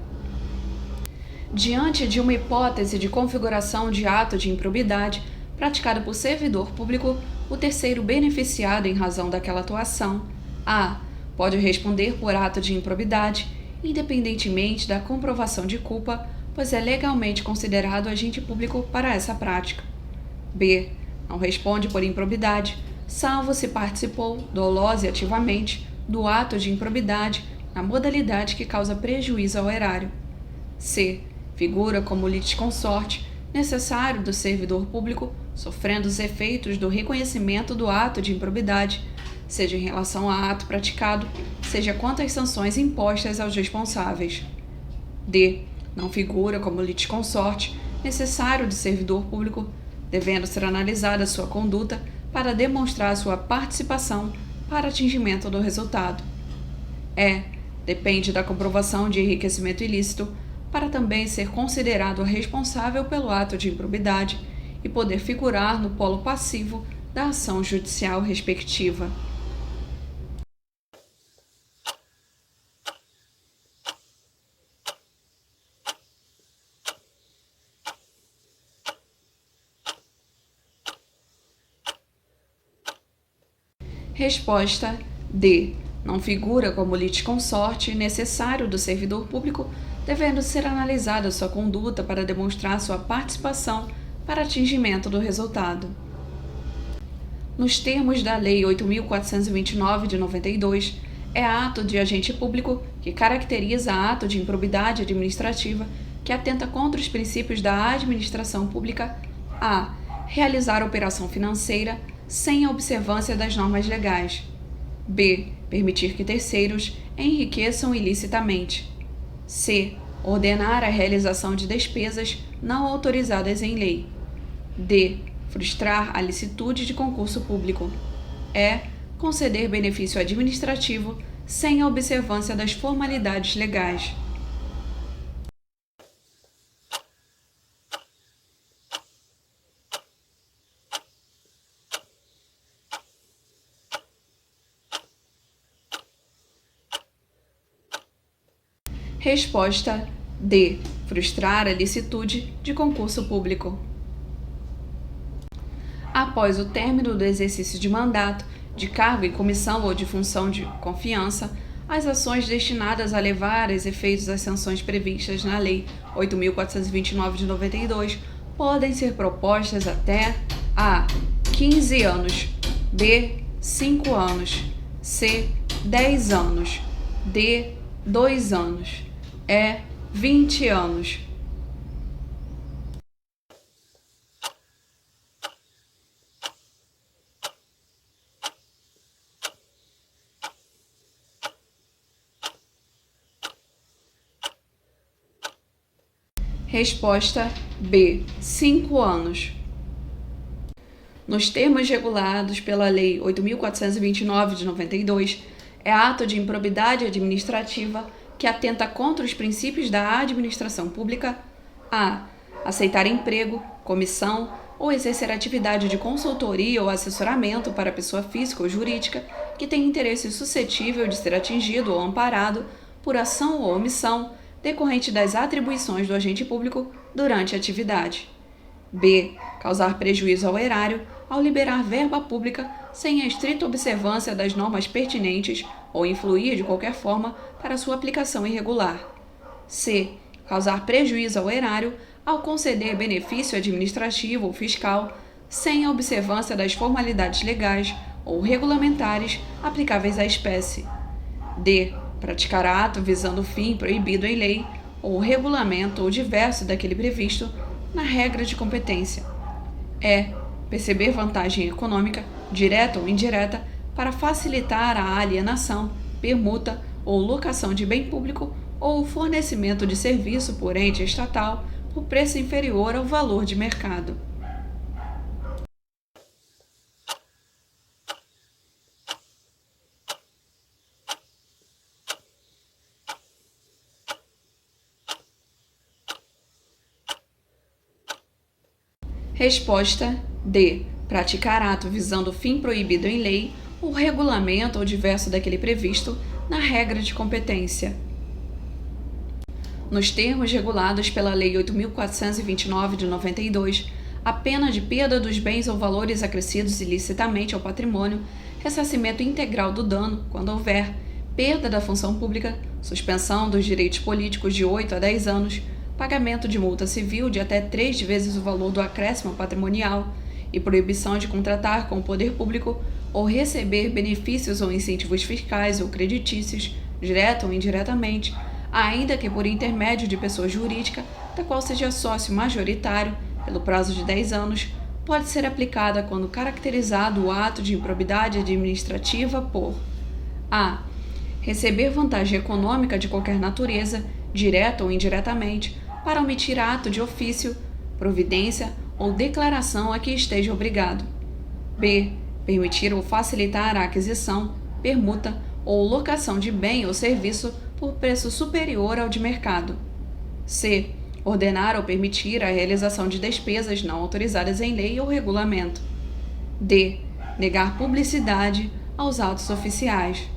Diante de uma hipótese de configuração de ato de improbidade praticado por servidor público, o terceiro beneficiado em razão daquela atuação, A. Pode responder por ato de improbidade, independentemente da comprovação de culpa, pois é legalmente considerado agente público para essa prática. B. Não responde por improbidade, salvo se participou, dolosa e ativamente, do ato de improbidade na modalidade que causa prejuízo ao erário. C. Figura como litisconsorte, necessário do servidor público, sofrendo os efeitos do reconhecimento do ato de improbidade, seja em relação a ato praticado, seja quanto às sanções impostas aos responsáveis. D. Não figura como litisconsorte, necessário do servidor público, devendo ser analisada sua conduta para demonstrar sua participação para atingimento do resultado. Depende da comprovação de enriquecimento ilícito, para também ser considerado responsável pelo ato de improbidade e poder figurar no polo passivo da ação judicial respectiva. Resposta D. Não figura como litisconsorte necessário do servidor público, devendo ser analisada sua conduta para demonstrar sua participação para atingimento do resultado. Nos termos da Lei 8.429 de 92, é ato de agente público que caracteriza ato de improbidade administrativa que atenta contra os princípios da administração pública a. Realizar operação financeira sem a observância das normas legais. B. Permitir que terceiros enriqueçam ilicitamente. C. Ordenar a realização de despesas não autorizadas em lei. D. Frustrar a licitude de concurso público. E. Conceder benefício administrativo sem a observância das formalidades legais. Resposta D. Frustrar a licitude de concurso público. Após o término do exercício de mandato, de cargo em comissão ou de função de confiança, as ações destinadas a levar a efeitos as sanções previstas na Lei 8.429 de 92 podem ser propostas até a. 15 anos, B. 5 anos, C. 10 anos, D. 2 anos, E. 20 anos. Resposta B. 5 anos. Nos termos regulados pela Lei 8.429 de 92, é ato de improbidade administrativa que atenta contra os princípios da administração pública a. Aceitar emprego, comissão ou exercer atividade de consultoria ou assessoramento para pessoa física ou jurídica que tem interesse suscetível de ser atingido ou amparado por ação ou omissão decorrente das atribuições do agente público durante a atividade. B. Causar prejuízo ao erário ao liberar verba pública sem a estrita observância das normas pertinentes ou influir de qualquer forma para sua aplicação irregular. C. Causar prejuízo ao erário ao conceder benefício administrativo ou fiscal sem a observância das formalidades legais ou regulamentares aplicáveis à espécie. D. Praticar ato visando o fim proibido em lei ou regulamento ou diverso daquele previsto na regra de competência. E. Perceber vantagem econômica, direta ou indireta, para facilitar a alienação, permuta ou locação de bem público ou o fornecimento de serviço por ente estatal por preço inferior ao valor de mercado. Resposta D. Praticar ato visando o fim proibido em lei, ou regulamento ou diverso daquele previsto na regra de competência. Nos termos regulados pela Lei 8.429 de 92, a pena de perda dos bens ou valores acrescidos ilicitamente ao patrimônio, ressarcimento integral do dano, quando houver, perda da função pública, suspensão dos direitos políticos de 8 a 10 anos, pagamento de multa civil de até 3 vezes o valor do acréscimo patrimonial e proibição de contratar com o poder público ou receber benefícios ou incentivos fiscais ou creditícios, direto ou indiretamente, ainda que por intermédio de pessoa jurídica, da qual seja sócio majoritário, pelo prazo de 10 anos, pode ser aplicada quando caracterizado o ato de improbidade administrativa por a. Receber vantagem econômica de qualquer natureza, direta ou indiretamente, para omitir ato de ofício, providência ou declaração a que esteja obrigado. B. Permitir ou facilitar a aquisição, permuta ou locação de bem ou serviço por preço superior ao de mercado. C. Ordenar ou permitir a realização de despesas não autorizadas em lei ou regulamento. D. Negar publicidade aos atos oficiais.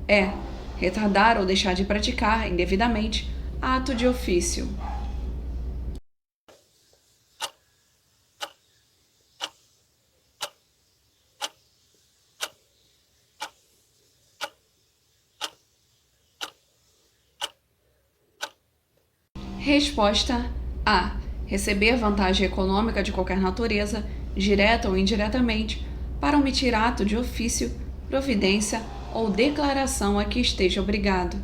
E. Retardar ou deixar de praticar indevidamente ato de ofício. Resposta A. Receber vantagem econômica de qualquer natureza, direta ou indiretamente, para omitir ato de ofício, providência ou declaração a que esteja obrigado.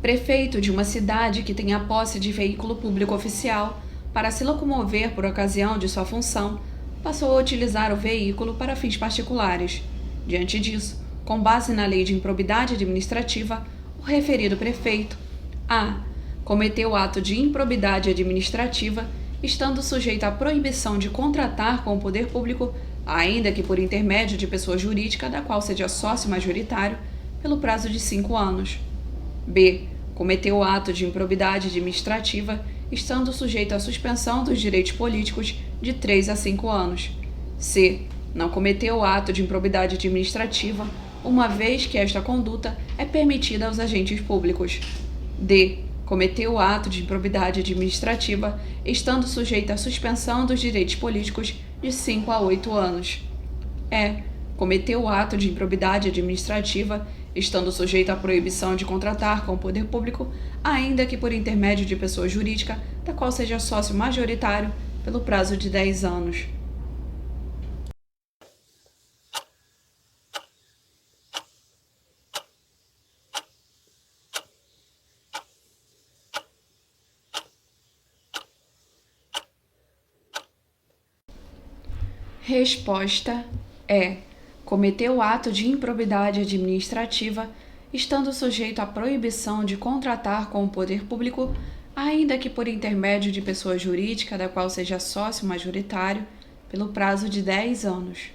Prefeito de uma cidade que tenha posse de veículo público oficial para se locomover por ocasião de sua função, passou a utilizar o veículo para fins particulares. Diante disso, com base na Lei de Improbidade Administrativa, o referido prefeito A. Cometeu ato de improbidade administrativa, estando sujeito à proibição de contratar com o poder público, ainda que por intermédio de pessoa jurídica da qual seja sócio majoritário, pelo prazo de 5 anos. B. Cometeu ato de improbidade administrativa, estando sujeito à suspensão dos direitos políticos de 3 a 5 anos. C. Não cometeu ato de improbidade administrativa, uma vez que esta conduta é permitida aos agentes públicos. D. Cometeu ato de improbidade administrativa, estando sujeito à suspensão dos direitos políticos de 5 a 8 anos. E. Cometeu ato de improbidade administrativa, estando sujeito à proibição de contratar com o poder público, ainda que por intermédio de pessoa jurídica, da qual seja sócio majoritário, pelo prazo de 10 anos. Resposta é: cometeu ato de improbidade administrativa, estando sujeito à proibição de contratar com o poder público, ainda que por intermédio de pessoa jurídica da qual seja sócio majoritário, pelo prazo de 10 anos.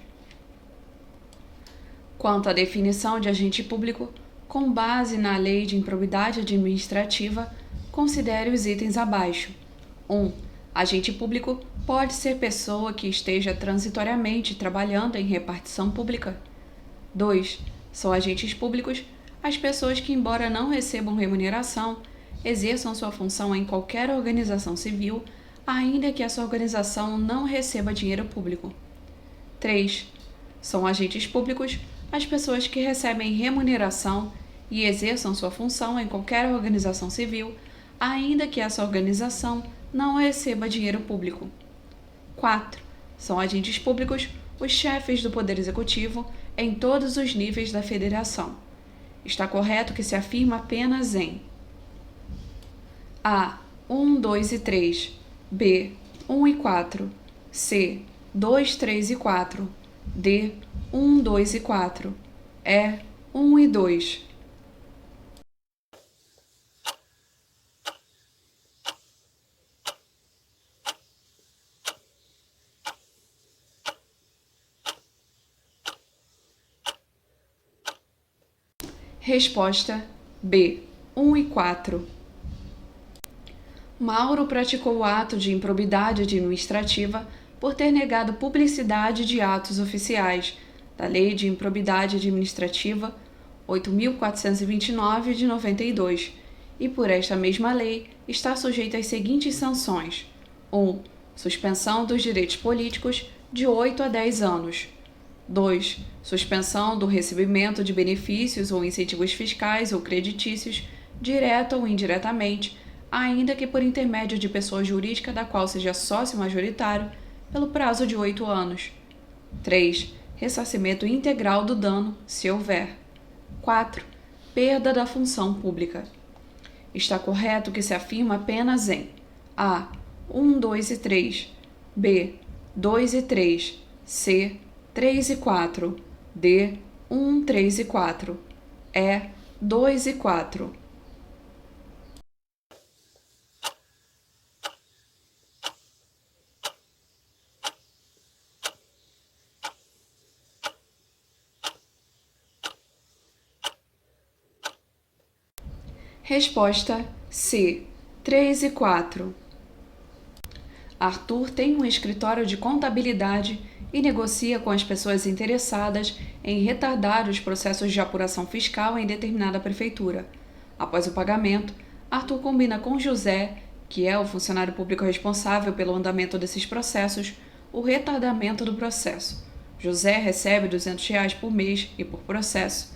Quanto à definição de agente público, com base na Lei de Improbidade Administrativa, considere os itens abaixo. 1. Agente público pode ser pessoa que esteja transitoriamente trabalhando em repartição pública. 2. São agentes públicos as pessoas que, embora não recebam remuneração, exerçam sua função em qualquer organização civil, ainda que essa organização não receba dinheiro público. 3. São agentes públicos as pessoas que recebem remuneração e exerçam sua função em qualquer organização civil, ainda que essa organização não receba dinheiro público. 4. São agentes públicos os chefes do Poder Executivo em todos os níveis da Federação. Está correto que se afirma apenas em A. 1, 2 e 3, B. 1 e 4, C. 2, 3 e 4, D. 1, 2 e 4, E. 1 e 2. Resposta B. 1 e 4. Mauro praticou o ato de improbidade administrativa por ter negado publicidade de atos oficiais da Lei de Improbidade Administrativa 8.429 de 92 e, por esta mesma lei, está sujeito às seguintes sanções: 1. Suspensão dos direitos políticos de 8 a 10 anos. 2. Suspensão do recebimento de benefícios ou incentivos fiscais ou creditícios, direta ou indiretamente, ainda que por intermédio de pessoa jurídica da qual seja sócio majoritário, pelo prazo de 8 anos. 3. Ressarcimento integral do dano, se houver. 4. Perda da função pública. Está correto que se afirma apenas em A. 1, 2 e 3, B. 2 e 3, C. 3 e 4, D. 1, 3 e 4, E. 2 e 4. Resposta C. 3 e 4. Arthur tem um escritório de contabilidade e negocia com as pessoas interessadas em retardar os processos de apuração fiscal em determinada prefeitura. Após o pagamento, Arthur combina com José, que é o funcionário público responsável pelo andamento desses processos, o retardamento do processo. José recebe R$ 200 por mês e por processo.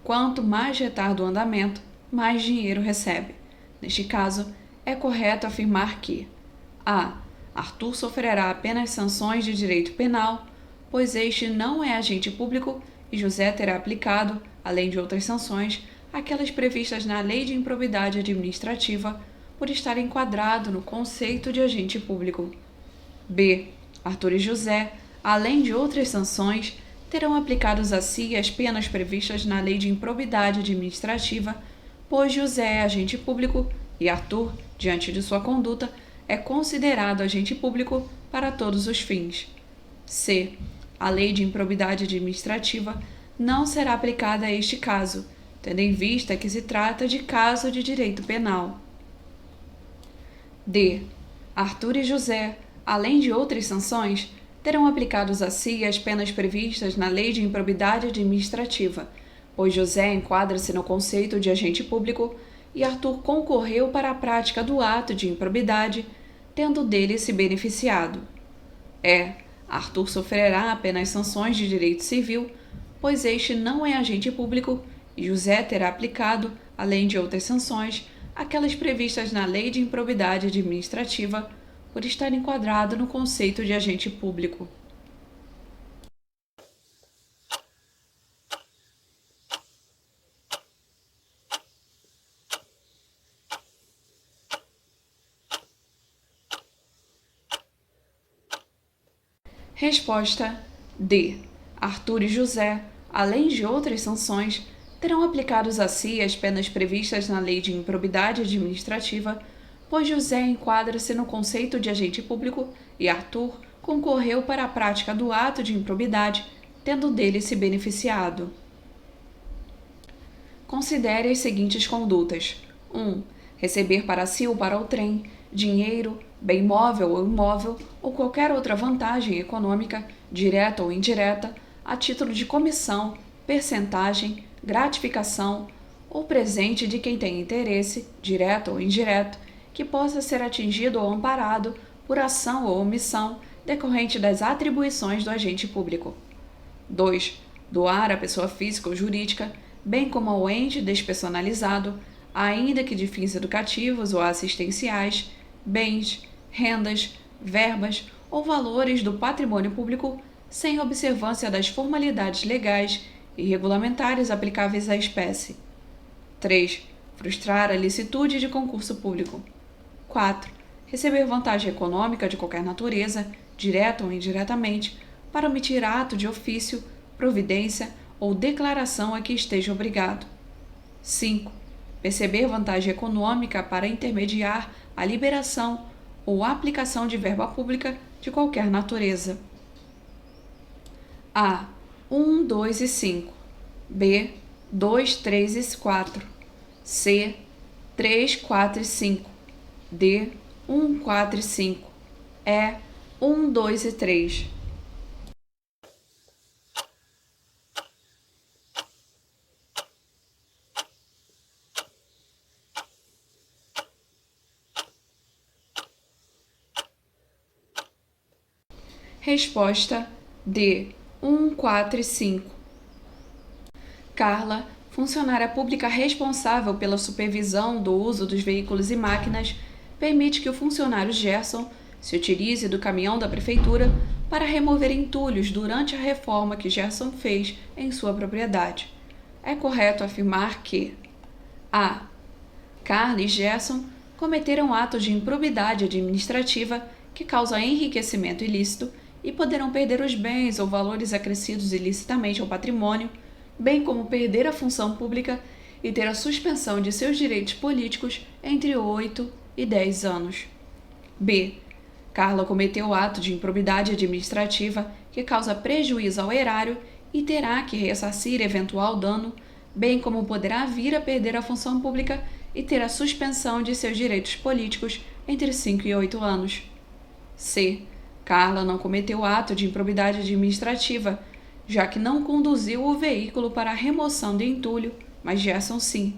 Quanto mais retarda o andamento, mais dinheiro recebe. Neste caso, é correto afirmar que a. Arthur sofrerá apenas sanções de direito penal, pois este não é agente público e José terá aplicado, além de outras sanções, aquelas previstas na Lei de Improbidade Administrativa por estar enquadrado no conceito de agente público. B. Arthur e José, além de outras sanções, terão aplicados a si as penas previstas na Lei de Improbidade Administrativa, pois José é agente público e Arthur, diante de sua conduta, é considerado agente público para todos os fins. C. A Lei de Improbidade Administrativa não será aplicada a este caso, tendo em vista que se trata de caso de direito penal. D. Arthur e José, além de outras sanções, terão aplicados a si as penas previstas na Lei de Improbidade Administrativa, pois José enquadra-se no conceito de agente público e Arthur concorreu para a prática do ato de improbidade, tendo dele se beneficiado. Arthur sofrerá apenas sanções de direito civil, pois este não é agente público, e José terá aplicado, além de outras sanções, aquelas previstas na Lei de Improbidade Administrativa, por estar enquadrado no conceito de agente público. Resposta D. Arthur e José, além de outras sanções, terão aplicados a si as penas previstas na Lei de Improbidade Administrativa, pois José enquadra-se no conceito de agente público e Arthur concorreu para a prática do ato de improbidade, tendo dele se beneficiado. Considere as seguintes condutas. 1. Receber para si ou para o trem dinheiro, bem móvel ou imóvel ou qualquer outra vantagem econômica, direta ou indireta, a título de comissão, percentagem, gratificação ou presente de quem tem interesse, direto ou indireto, que possa ser atingido ou amparado por ação ou omissão decorrente das atribuições do agente público. 2. Doar à pessoa física ou jurídica, bem como ao ente despersonalizado, ainda que de fins educativos ou assistenciais, bens, rendas, verbas ou valores do patrimônio público, sem observância das formalidades legais e regulamentares aplicáveis à espécie. 3. Frustrar a licitude de concurso público. 4. Receber vantagem econômica de qualquer natureza, direta ou indiretamente, para omitir ato de ofício, providência ou declaração a que esteja obrigado. 5. Perceber vantagem econômica para intermediar a liberação ou aplicação de verba pública de qualquer natureza. A. 1, 2 e 5. B. 2, 3 e 4. C. 3, 4 e 5. D. 1, 4 e 5. E. 1, 2 e 3. Resposta D. 1, 4 e 5. Carla, funcionária pública responsável pela supervisão do uso dos veículos e máquinas, permite que o funcionário Gerson se utilize do caminhão da prefeitura para remover entulhos durante a reforma que Gerson fez em sua propriedade. É correto afirmar que a. Carla e Gerson cometeram atos de improbidade administrativa que causa enriquecimento ilícito e poderão perder os bens ou valores acrescidos ilicitamente ao patrimônio, bem como perder a função pública e ter a suspensão de seus direitos políticos entre 8 e 10 anos. B. Carla cometeu ato de improbidade administrativa que causa prejuízo ao erário e terá que ressarcir eventual dano, bem como poderá vir a perder a função pública e ter a suspensão de seus direitos políticos entre 5 e 8 anos. C. Carla não cometeu ato de improbidade administrativa, já que não conduziu o veículo para a remoção de entulho, mas Gerson sim.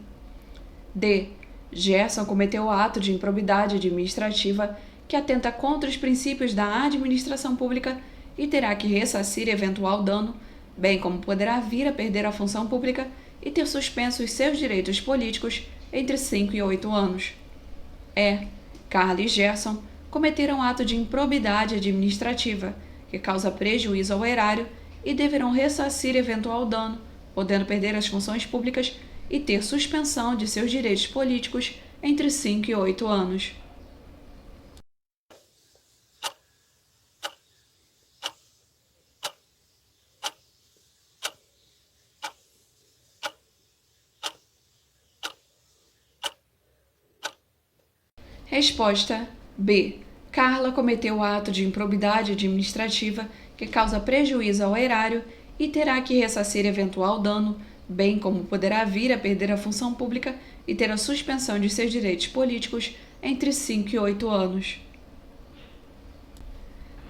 D. Gerson cometeu ato de improbidade administrativa que atenta contra os princípios da administração pública e terá que ressarcir eventual dano, bem como poderá vir a perder a função pública e ter suspensos seus direitos políticos entre 5 e 8 anos. E. Carla e Gerson cometeram ato de improbidade administrativa que causa prejuízo ao erário e deverão ressarcir eventual dano, podendo perder as funções públicas e ter suspensão de seus direitos políticos entre 5 e 8 anos. Resposta B. Carla cometeu ato de improbidade administrativa que causa prejuízo ao erário e terá que ressarcir eventual dano, bem como poderá vir a perder a função pública e ter a suspensão de seus direitos políticos entre 5 e 8 anos.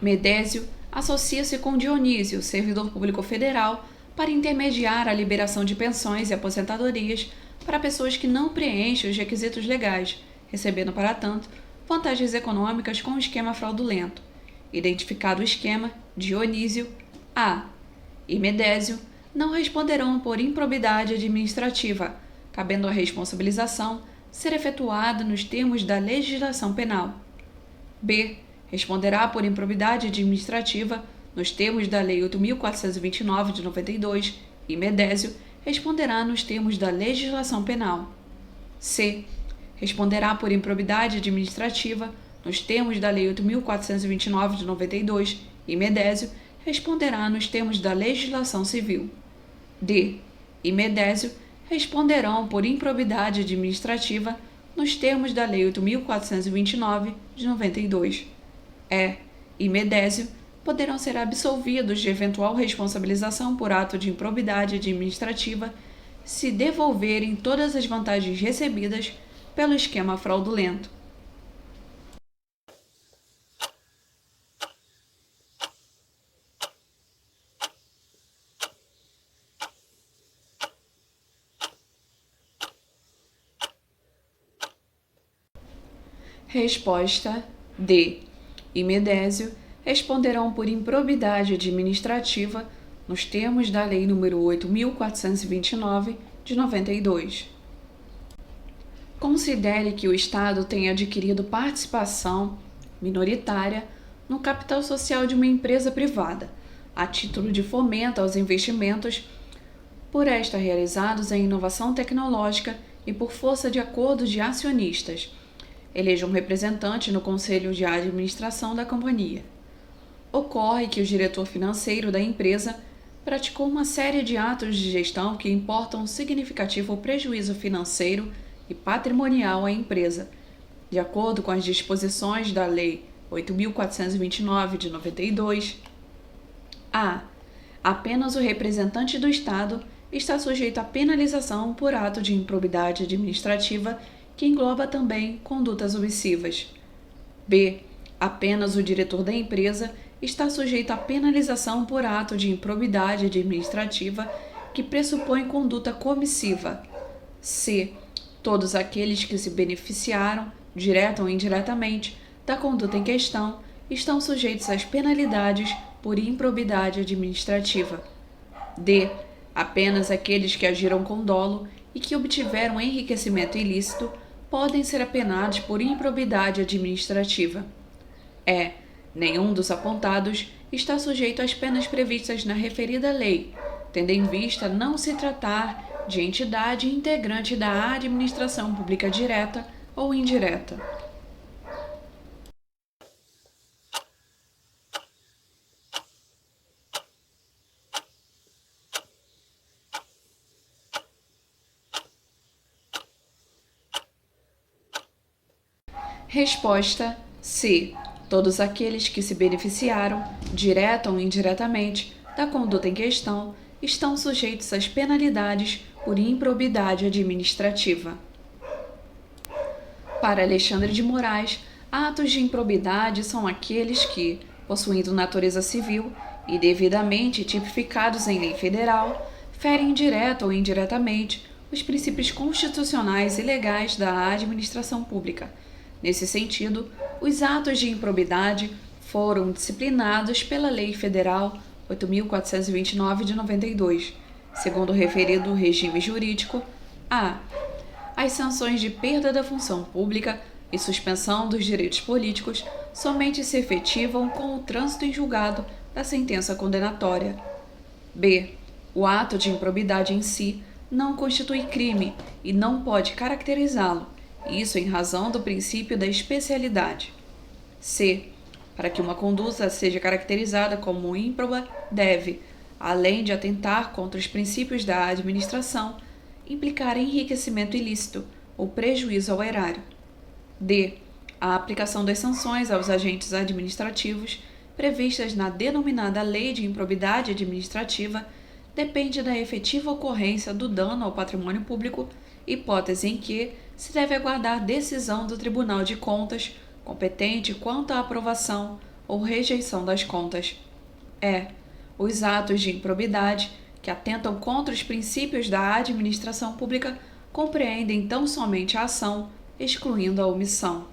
Medésio associa-se com Dionísio, servidor público federal, para intermediar a liberação de pensões e aposentadorias para pessoas que não preenchem os requisitos legais, recebendo, para tanto, vantagens econômicas com o esquema fraudulento. Identificado o esquema, Dionísio A. e Medésio não responderão por improbidade administrativa, cabendo a responsabilização ser efetuada nos termos da legislação penal. B. Responderá por improbidade administrativa nos termos da Lei 8.429 de 92 e Medésio responderá nos termos da legislação penal. C. Responderá por improbidade administrativa nos termos da Lei 8.429 de 92 e Medésio responderá nos termos da legislação civil. D. e Medésio responderão por improbidade administrativa nos termos da Lei 8.429 de 92. E Medésio poderão ser absolvidos de eventual responsabilização por ato de improbidade administrativa se devolverem todas as vantagens recebidas pelo esquema fraudulento. Resposta D. e Medésio responderão por improbidade administrativa nos termos da Lei nº 8.429 de 92. Considere que o Estado tenha adquirido participação minoritária no capital social de uma empresa privada, a título de fomento aos investimentos, por esta realizados em inovação tecnológica e por força de acordo de acionistas. Eleja um representante no Conselho de Administração da companhia. Ocorre que o diretor financeiro da empresa praticou uma série de atos de gestão que importam significativo prejuízo financeiro e patrimonial à empresa, de acordo com as disposições da Lei 8.429 de 92. A. Apenas o representante do Estado está sujeito à penalização por ato de improbidade administrativa que engloba também condutas omissivas. B. Apenas o diretor da empresa está sujeito à penalização por ato de improbidade administrativa que pressupõe conduta comissiva. C. Todos aqueles que se beneficiaram, direta ou indiretamente, da conduta em questão estão sujeitos às penalidades por improbidade administrativa. D. Apenas aqueles que agiram com dolo e que obtiveram enriquecimento ilícito podem ser apenados por improbidade administrativa. E. Nenhum dos apontados está sujeito às penas previstas na referida lei, tendo em vista não se tratar de entidade integrante da administração pública direta ou indireta. Resposta C. Todos aqueles que se beneficiaram, direta ou indiretamente, da conduta em questão estão sujeitos às penalidades por improbidade administrativa. Para Alexandre de Moraes, atos de improbidade são aqueles que, possuindo natureza civil e devidamente tipificados em lei federal, ferem direta ou indiretamente os princípios constitucionais e legais da administração pública. Nesse sentido, os atos de improbidade foram disciplinados pela Lei Federal 8.429 de 92, segundo o referido regime jurídico, a. As sanções de perda da função pública e suspensão dos direitos políticos somente se efetivam com o trânsito em julgado da sentença condenatória. B. O ato de improbidade em si não constitui crime e não pode caracterizá-lo, isso em razão do princípio da especialidade. C. Para que uma conduta seja caracterizada como ímproba, deve, além de atentar contra os princípios da administração, implicar enriquecimento ilícito ou prejuízo ao erário. D. A aplicação das sanções aos agentes administrativos previstas na denominada Lei de Improbidade Administrativa depende da efetiva ocorrência do dano ao patrimônio público, hipótese em que se deve aguardar decisão do Tribunal de Contas competente quanto à aprovação ou rejeição das contas. E. Os atos de improbidade que atentam contra os princípios da administração pública compreendem tão somente a ação, excluindo a omissão.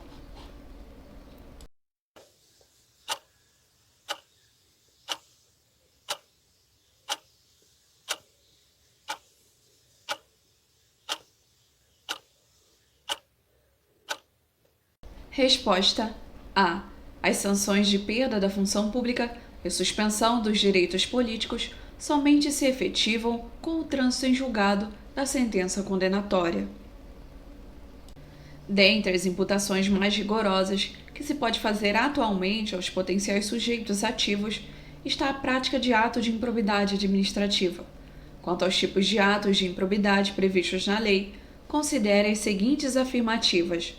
Resposta A. As sanções de perda da função pública e suspensão dos direitos políticos somente se efetivam com o trânsito em julgado da sentença condenatória. Dentre as imputações mais rigorosas que se pode fazer atualmente aos potenciais sujeitos ativos está a prática de ato de improbidade administrativa. Quanto aos tipos de atos de improbidade previstos na lei, considere as seguintes afirmativas.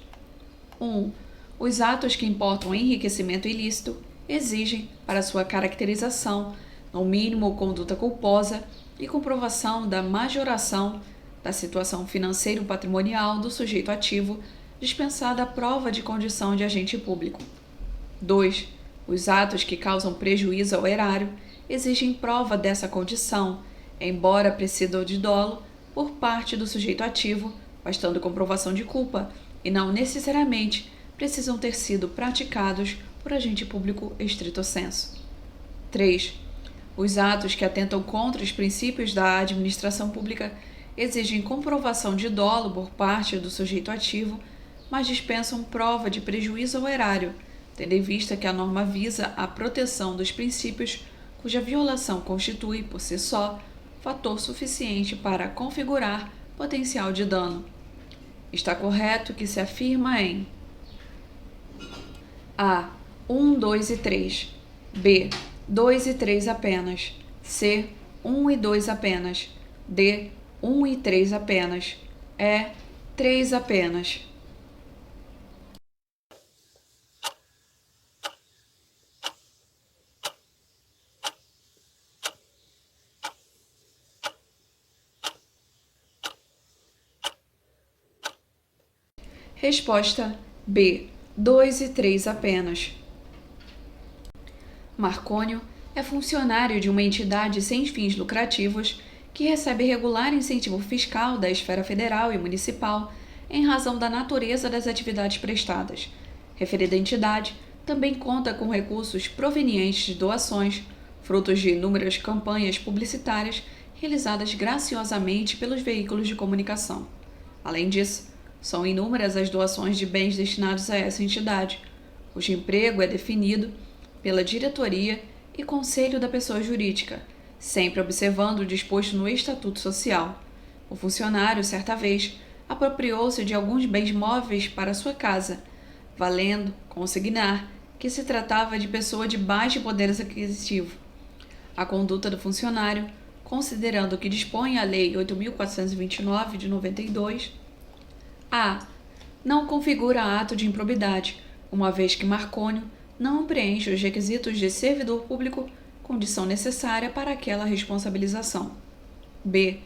1. Os atos que importam enriquecimento ilícito exigem, para sua caracterização, no mínimo conduta culposa e comprovação da majoração da situação financeiro-patrimonial do sujeito ativo, dispensada a prova de condição de agente público. 2. Os atos que causam prejuízo ao erário exigem prova dessa condição, embora precedam de dolo, por parte do sujeito ativo, bastando comprovação de culpa, e não necessariamente precisam ter sido praticados por agente público estrito sensu. 3. Os atos que atentam contra os princípios da administração pública exigem comprovação de dolo por parte do sujeito ativo, mas dispensam prova de prejuízo ao erário, tendo em vista que a norma visa a proteção dos princípios cuja violação constitui, por si só, fator suficiente para configurar potencial de dano. Está correto que se afirma em A. 1, 2 e 3. B. 2 e 3 apenas. C. 1 e 2 apenas. D. 1 e 3 apenas. E. 3 apenas. Resposta B. 2 e 3 apenas. Marcônio é funcionário de uma entidade sem fins lucrativos que recebe regular incentivo fiscal da esfera federal e municipal em razão da natureza das atividades prestadas. Referida entidade também conta com recursos provenientes de doações, frutos de inúmeras campanhas publicitárias realizadas graciosamente pelos veículos de comunicação. Além disso, são inúmeras as doações de bens destinados a essa entidade, cujo emprego é definido pela diretoria e conselho da pessoa jurídica, sempre observando o disposto no Estatuto Social. O funcionário, certa vez, apropriou-se de alguns bens móveis para sua casa, valendo consignar que se tratava de pessoa de baixo poder aquisitivo. A conduta do funcionário, considerando o que dispõe a Lei 8.429 de 92, A. Não configura ato de improbidade, uma vez que Marcônio não preenche os requisitos de servidor público, condição necessária para aquela responsabilização. B.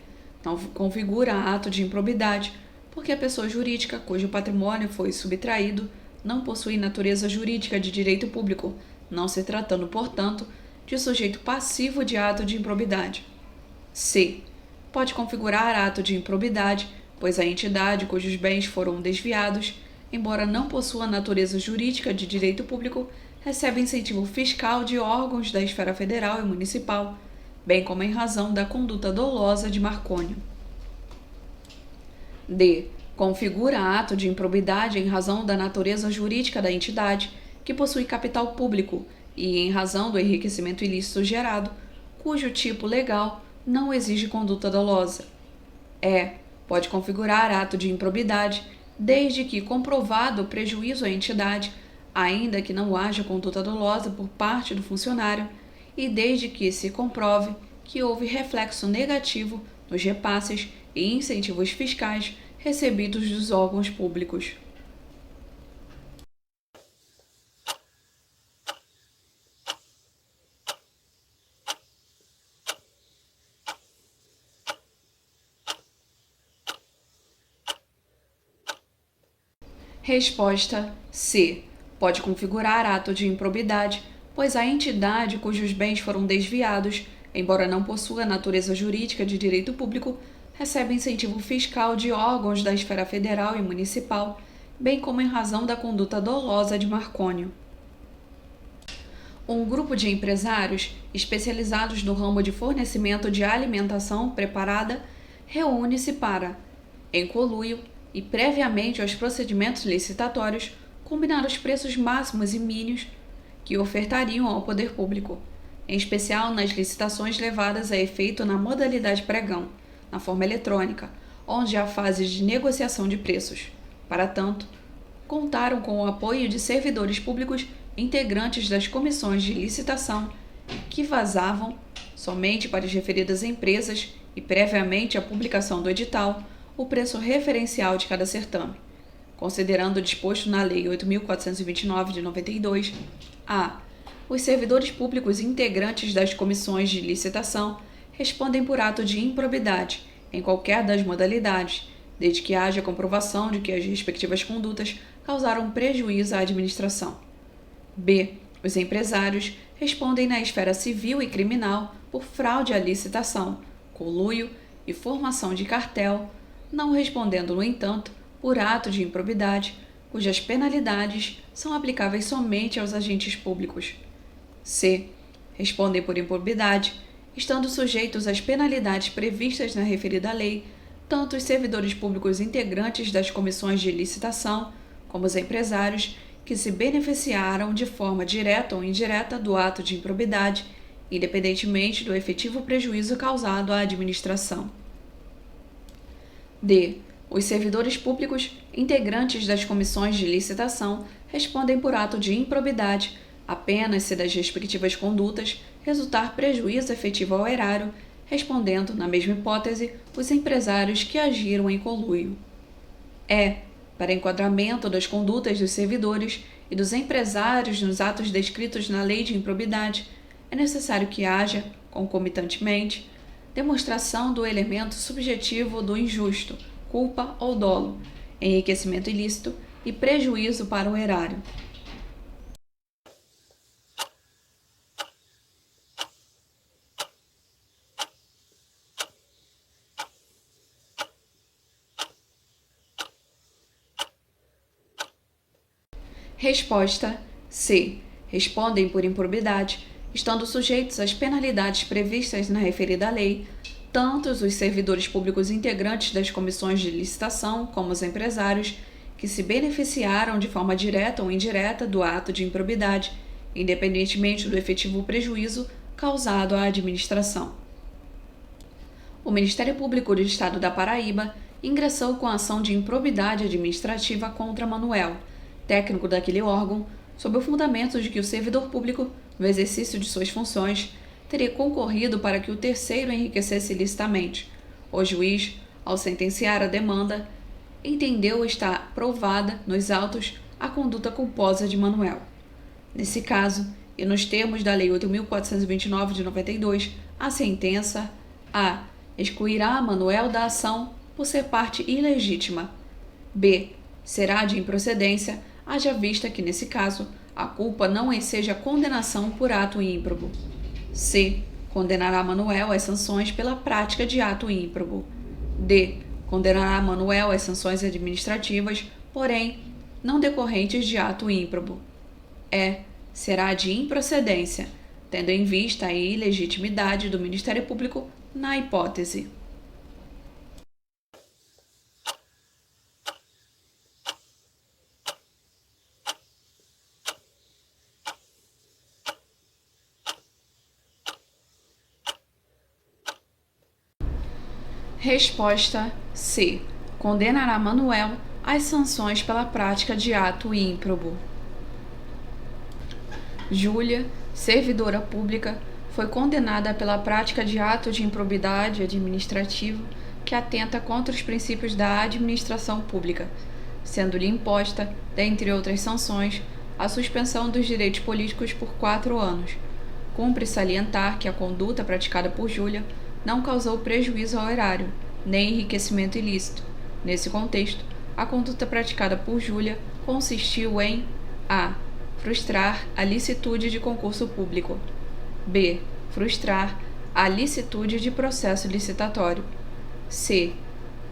Não configura ato de improbidade, porque a pessoa jurídica cujo patrimônio foi subtraído não possui natureza jurídica de direito público, não se tratando, portanto, de sujeito passivo de ato de improbidade. C. Pode configurar ato de improbidade, pois a entidade cujos bens foram desviados, embora não possua natureza jurídica de direito público, recebe incentivo fiscal de órgãos da esfera federal e municipal, bem como em razão da conduta dolosa de Marcônio. D. Configura ato de improbidade em razão da natureza jurídica da entidade, que possui capital público e em razão do enriquecimento ilícito gerado, cujo tipo legal não exige conduta dolosa. E. Pode configurar ato de improbidade desde que comprovado o prejuízo à entidade, ainda que não haja conduta dolosa por parte do funcionário, e desde que se comprove que houve reflexo negativo nos repasses e incentivos fiscais recebidos dos órgãos públicos. Resposta C. Pode configurar ato de improbidade, pois a entidade cujos bens foram desviados, embora não possua natureza jurídica de direito público, recebe incentivo fiscal de órgãos da esfera federal e municipal, bem como em razão da conduta dolosa de Marcônio. Um grupo de empresários especializados no ramo de fornecimento de alimentação preparada reúne-se para, em conluio e previamente aos procedimentos licitatórios, combinar os preços máximos e mínimos que ofertariam ao poder público, em especial nas licitações levadas a efeito na modalidade pregão, na forma eletrônica, onde há fase de negociação de preços. Para tanto, contaram com o apoio de servidores públicos integrantes das comissões de licitação, que vazavam, somente para as referidas empresas e previamente à publicação do edital, o preço referencial de cada certame, considerando o disposto na Lei 8.429 de 92, a. Os servidores públicos integrantes das comissões de licitação respondem por ato de improbidade, em qualquer das modalidades, desde que haja comprovação de que as respectivas condutas causaram prejuízo à administração. B. Os empresários respondem na esfera civil e criminal por fraude à licitação, conluio e formação de cartel, não respondendo, no entanto, por ato de improbidade, cujas penalidades são aplicáveis somente aos agentes públicos. C. Respondem por improbidade, estando sujeitos às penalidades previstas na referida lei, tanto os servidores públicos integrantes das comissões de licitação, como os empresários que se beneficiaram de forma direta ou indireta do ato de improbidade, independentemente do efetivo prejuízo causado à administração. D. Os servidores públicos integrantes das comissões de licitação respondem por ato de improbidade, apenas se das respectivas condutas resultar prejuízo efetivo ao erário, respondendo, na mesma hipótese, os empresários que agiram em conluio. E. Para enquadramento das condutas dos servidores e dos empresários nos atos descritos na Lei de Improbidade, é necessário que haja, concomitantemente, demonstração do elemento subjetivo do injusto, culpa ou dolo, enriquecimento ilícito e prejuízo para o erário. Resposta C. Respondem por improbidade, estando sujeitos às penalidades previstas na referida lei, tanto os servidores públicos integrantes das comissões de licitação como os empresários que se beneficiaram de forma direta ou indireta do ato de improbidade, independentemente do efetivo prejuízo causado à administração. O Ministério Público do Estado da Paraíba ingressou com a ação de improbidade administrativa contra Manuel, técnico daquele órgão, sob o fundamento de que o servidor público, no exercício de suas funções, teria concorrido para que o terceiro enriquecesse ilicitamente. O juiz, ao sentenciar a demanda, entendeu estar provada nos autos a conduta culposa de Manuel. Nesse caso, e nos termos da Lei 8.429 de 92, a sentença a excluirá Manuel da ação por ser parte ilegítima, B. Será de improcedência, haja vista que, nesse caso, a culpa não enseja condenação por ato ímprobo. C. Condenará Manuel às sanções pela prática de ato ímprobo. D. Condenará Manuel às sanções administrativas, porém, não decorrentes de ato ímprobo. E. Será de improcedência, tendo em vista a ilegitimidade do Ministério Público na hipótese. Resposta C. Condenará Manuel às sanções pela prática de ato ímprobo. Júlia, servidora pública, foi condenada pela prática de ato de improbidade administrativa que atenta contra os princípios da administração pública, sendo-lhe imposta, dentre outras sanções, a suspensão dos direitos políticos por 4 anos. Cumpre salientar que a conduta praticada por Júlia não causou prejuízo ao erário, nem enriquecimento ilícito. Nesse contexto, a conduta praticada por Júlia consistiu em a. Frustrar a licitude de concurso público. B. Frustrar a licitude de processo licitatório. C.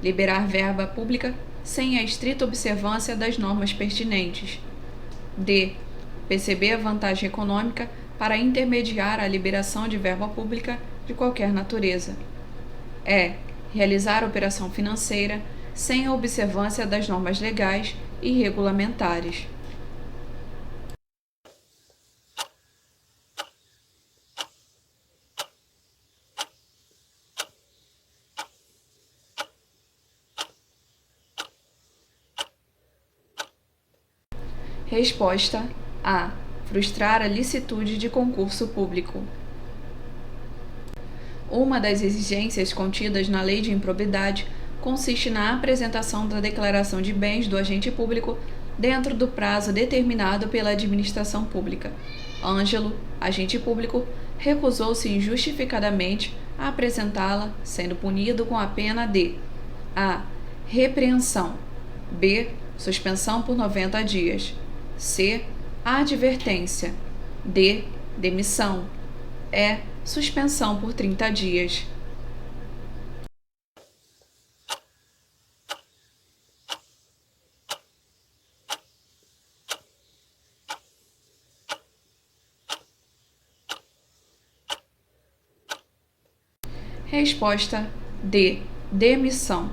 Liberar verba pública sem a estrita observância das normas pertinentes. D. Perceber a vantagem econômica para intermediar a liberação de verba pública de qualquer natureza. E. Realizar operação financeira sem a observância das normas legais e regulamentares. Resposta A. Frustrar a licitude de concurso público. Uma das exigências contidas na Lei de Improbidade consiste na apresentação da declaração de bens do agente público dentro do prazo determinado pela administração pública. Ângelo, agente público, recusou-se injustificadamente a apresentá-la, sendo punido com a pena de a. Repreensão. B. Suspensão por 90 dias. C. Advertência. D. Demissão. E. Suspensão por 30 dias. Resposta D. Demissão.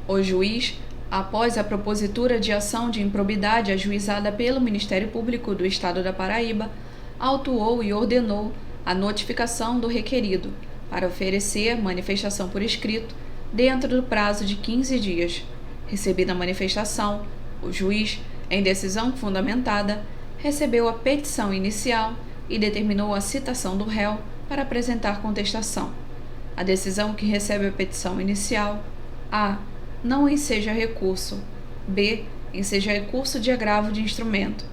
O juiz, após a propositura de ação de improbidade ajuizada pelo Ministério Público do Estado da Paraíba, autuou e ordenou a notificação do requerido para oferecer manifestação por escrito dentro do prazo de 15 dias. Recebida a manifestação, o juiz, em decisão fundamentada, recebeu a petição inicial e determinou a citação do réu para apresentar contestação. A decisão que recebe a petição inicial: a. Não enseja recurso. B. Enseja recurso de agravo de instrumento.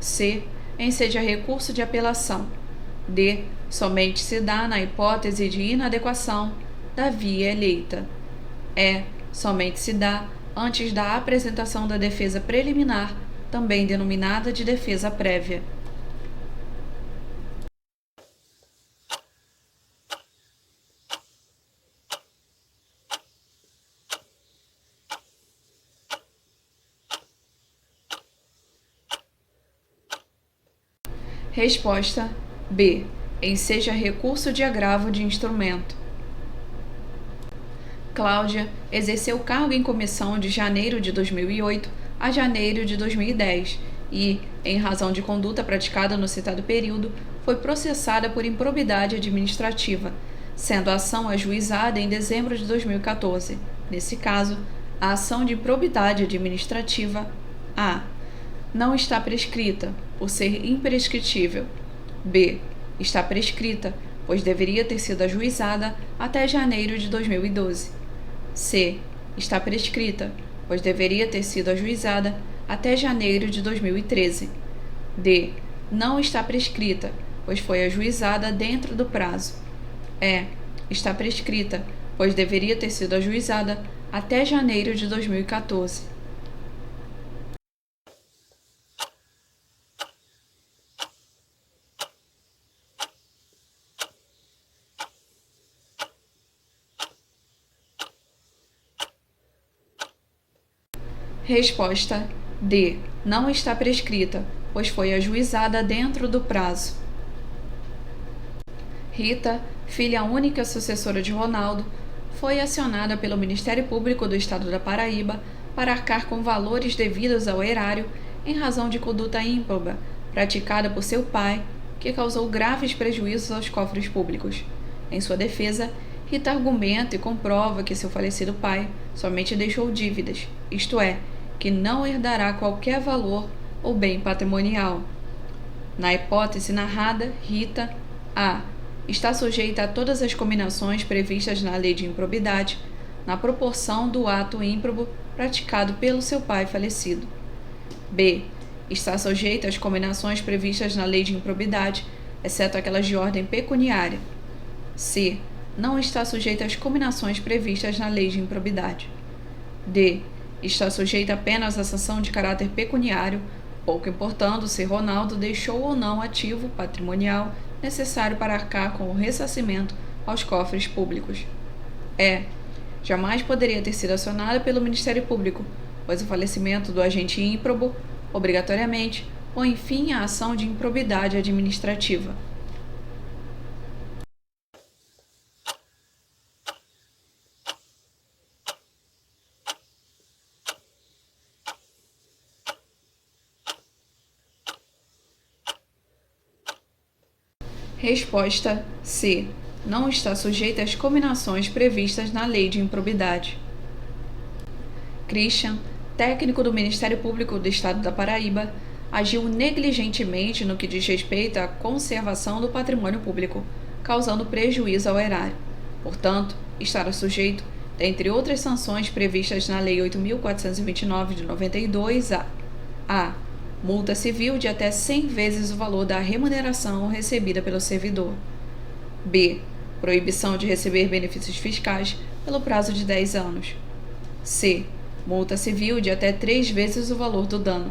C. Enseja recurso de apelação. D. Somente se dá na hipótese de inadequação da via eleita. E. Somente se dá antes da apresentação da defesa preliminar, também denominada de defesa prévia. Resposta B. Enseja recurso de agravo de instrumento. Cláudia exerceu o cargo em comissão de janeiro de 2008 a janeiro de 2010 e, em razão de conduta praticada no citado período, foi processada por improbidade administrativa, sendo a ação ajuizada em dezembro de 2014. Nesse caso, a ação de improbidade administrativa A. Não está prescrita, por ser imprescritível. B. Está prescrita, pois deveria ter sido ajuizada até janeiro de 2012. C. Está prescrita, pois deveria ter sido ajuizada até janeiro de 2013. D. Não está prescrita, pois foi ajuizada dentro do prazo. E. Está prescrita, pois deveria ter sido ajuizada até janeiro de 2014. Resposta D. Não está prescrita, pois foi ajuizada dentro do prazo. Rita, filha única sucessora de Ronaldo, foi acionada pelo Ministério Público do Estado da Paraíba para arcar com valores devidos ao erário em razão de conduta ímproba praticada por seu pai, que causou graves prejuízos aos cofres públicos. Em sua defesa, Rita argumenta e comprova que seu falecido pai somente deixou dívidas, isto é, que não herdará qualquer valor ou bem patrimonial. Na hipótese narrada, Rita a. está sujeita a todas as cominações previstas na lei de improbidade, na proporção do ato ímprobo praticado pelo seu pai falecido. B. Está sujeita às cominações previstas na lei de improbidade, exceto aquelas de ordem pecuniária. C. Não está sujeita às cominações previstas na lei de improbidade. D. Está sujeita apenas à sanção de caráter pecuniário, pouco importando se Ronaldo deixou ou não ativo patrimonial necessário para arcar com o ressarcimento aos cofres públicos. E. Jamais poderia ter sido acionada pelo Ministério Público, pois o falecimento do agente ímprobo, obrigatoriamente, põe fim à ação de improbidade administrativa. Resposta C. Não está sujeita às cominações previstas na lei de improbidade. Christian, técnico do Ministério Público do Estado da Paraíba, agiu negligentemente no que diz respeito à conservação do patrimônio público, causando prejuízo ao erário. Portanto, estará sujeito, dentre outras sanções previstas na Lei 8.429 de 92, a. Multa civil de até 100 vezes o valor da remuneração recebida pelo servidor. B. Proibição de receber benefícios fiscais pelo prazo de 10 anos. C. Multa civil de até 3 vezes o valor do dano.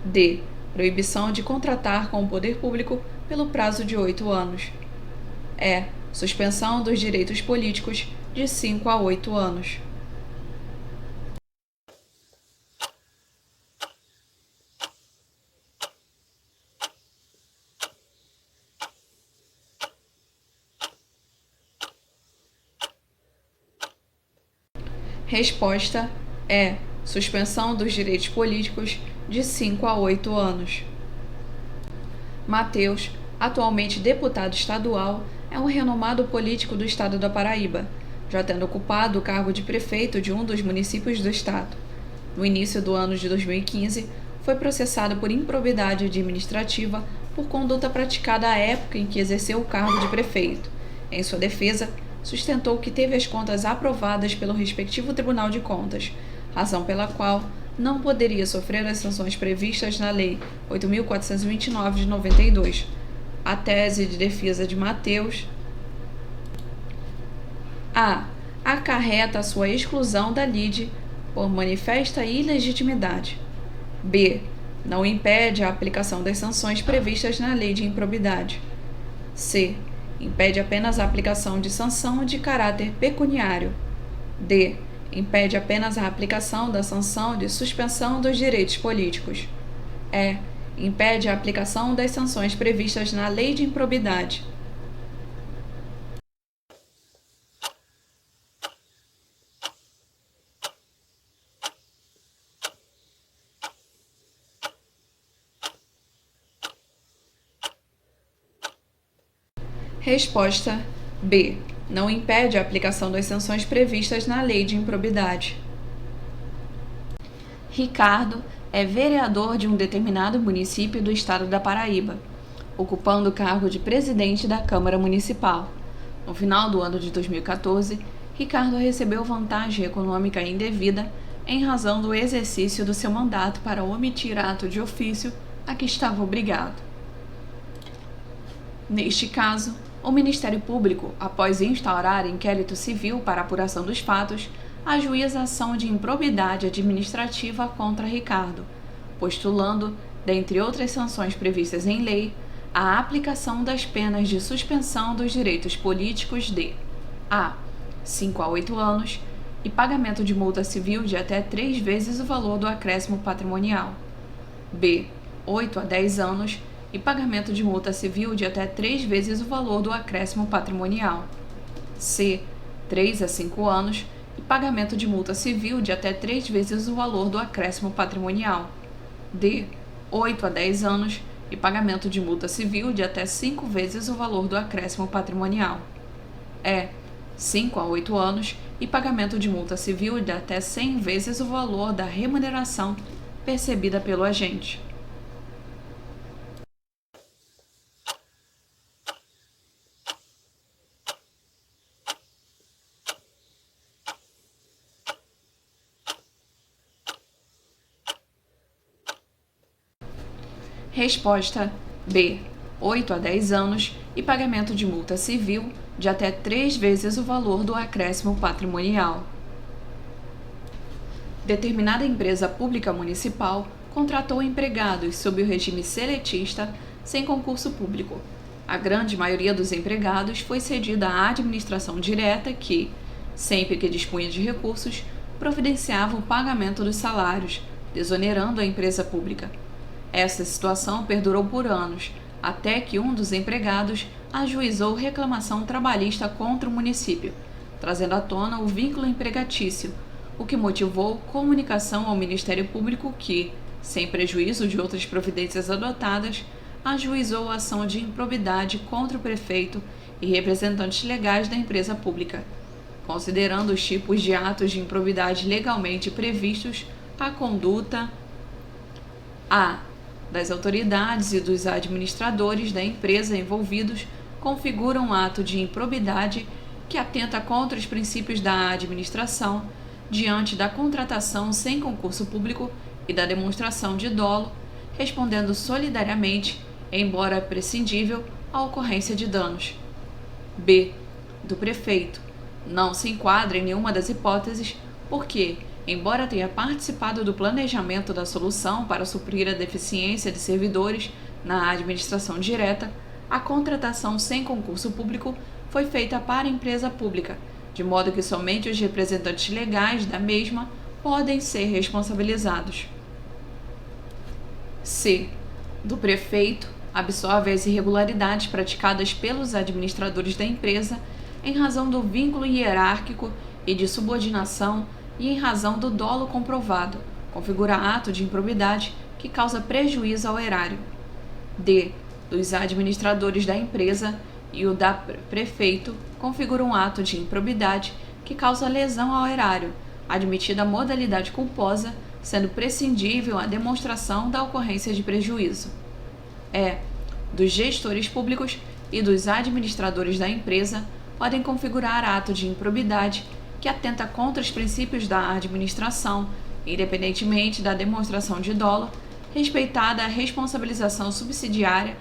D. Proibição de contratar com o poder público pelo prazo de 8 anos. E. Suspensão dos direitos políticos de 5 a 8 anos. Resposta é suspensão dos direitos políticos de 5 a 8 anos. Mateus, atualmente deputado estadual, é um renomado político do estado da Paraíba, já tendo ocupado o cargo de prefeito de um dos municípios do estado. No início do ano de 2015, foi processado por improbidade administrativa por conduta praticada à época em que exerceu o cargo de prefeito. Em sua defesa, sustentou que teve as contas aprovadas pelo respectivo Tribunal de Contas, razão pela qual não poderia sofrer as sanções previstas na Lei 8.429 de 92. A tese de defesa de Mateus a. Acarreta a sua exclusão da lide por manifesta ilegitimidade. B. Não impede a aplicação das sanções previstas na Lei de Improbidade. C. Impede apenas a aplicação de sanção de caráter pecuniário. D. Impede apenas a aplicação da sanção de suspensão dos direitos políticos. E. Impede a aplicação das sanções previstas na Lei de Improbidade. Resposta B. Não impede a aplicação das sanções previstas na Lei de Improbidade. Ricardo é vereador de um determinado município do estado da Paraíba, ocupando o cargo de presidente da Câmara Municipal. No final do ano de 2014, Ricardo recebeu vantagem econômica indevida em razão do exercício do seu mandato para omitir ato de ofício a que estava obrigado. Neste caso, o Ministério Público, após instaurar inquérito civil para apuração dos fatos, ajuiza ação de improbidade administrativa contra Ricardo, postulando, dentre outras sanções previstas em lei, a aplicação das penas de suspensão dos direitos políticos de a. 5 a 8 anos e pagamento de multa civil de até 3 vezes o valor do acréscimo patrimonial. b. 8 a 10 anos e pagamento de multa civil de até 3 vezes o valor do acréscimo patrimonial. c. 3 a 5 anos e pagamento de multa civil de até 3 vezes o valor do acréscimo patrimonial. d. 8 a 10 anos e pagamento de multa civil de até 5 vezes o valor do acréscimo patrimonial. e. 5 a 8 anos e pagamento de multa civil de até 100 vezes o valor da remuneração percebida pelo agente. Resposta B. 8 a 10 anos e pagamento de multa civil de até 3 vezes o valor do acréscimo patrimonial. Determinada empresa pública municipal contratou empregados sob o regime seletista sem concurso público. A grande maioria dos empregados foi cedida à administração direta que, sempre que dispunha de recursos, providenciava o pagamento dos salários, desonerando a empresa pública. Essa situação perdurou por anos, até que um dos empregados ajuizou reclamação trabalhista contra o município, trazendo à tona o vínculo empregatício, o que motivou comunicação ao Ministério Público que, sem prejuízo de outras providências adotadas, ajuizou a ação de improbidade contra o prefeito e representantes legais da empresa pública. Considerando os tipos de atos de improbidade legalmente previstos, a conduta a. das autoridades e dos administradores da empresa envolvidos configura um ato de improbidade que atenta contra os princípios da administração diante da contratação sem concurso público e da demonstração de dolo, respondendo solidariamente, embora prescindível, à ocorrência de danos. B. do prefeito. Não se enquadra em nenhuma das hipóteses porque, embora tenha participado do planejamento da solução para suprir a deficiência de servidores na administração direta, a contratação sem concurso público foi feita para a empresa pública, de modo que somente os representantes legais da mesma podem ser responsabilizados. C. do prefeito absorve as irregularidades praticadas pelos administradores da empresa em razão do vínculo hierárquico e de subordinação e em razão do dolo comprovado, configura ato de improbidade que causa prejuízo ao erário. D. dos administradores da empresa e o da prefeito configura um ato de improbidade que causa lesão ao erário, admitida a modalidade culposa, sendo prescindível a demonstração da ocorrência de prejuízo. E. dos gestores públicos e dos administradores da empresa podem configurar ato de improbidade que atenta contra os princípios da administração, independentemente da demonstração de dolo, respeitada a responsabilização subsidiária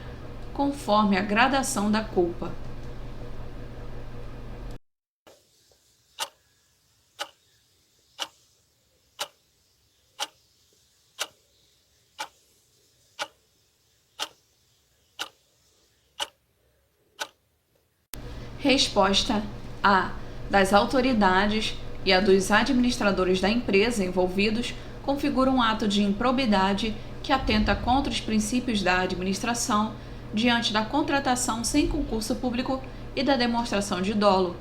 conforme a gradação da culpa. Resposta A. das autoridades e a dos administradores da empresa envolvidos configura um ato de improbidade que atenta contra os princípios da administração diante da contratação sem concurso público e da demonstração de dolo,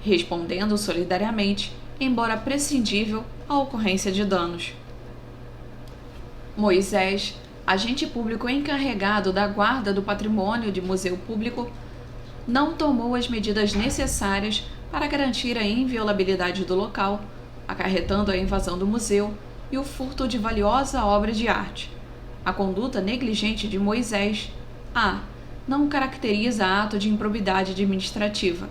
respondendo solidariamente, embora prescindível, à ocorrência de danos. Moisés, agente público encarregado da guarda do patrimônio de museu público, não tomou as medidas necessárias para garantir a inviolabilidade do local, acarretando a invasão do museu e o furto de valiosa obra de arte. A conduta negligente de Moisés A. não caracteriza ato de improbidade administrativa.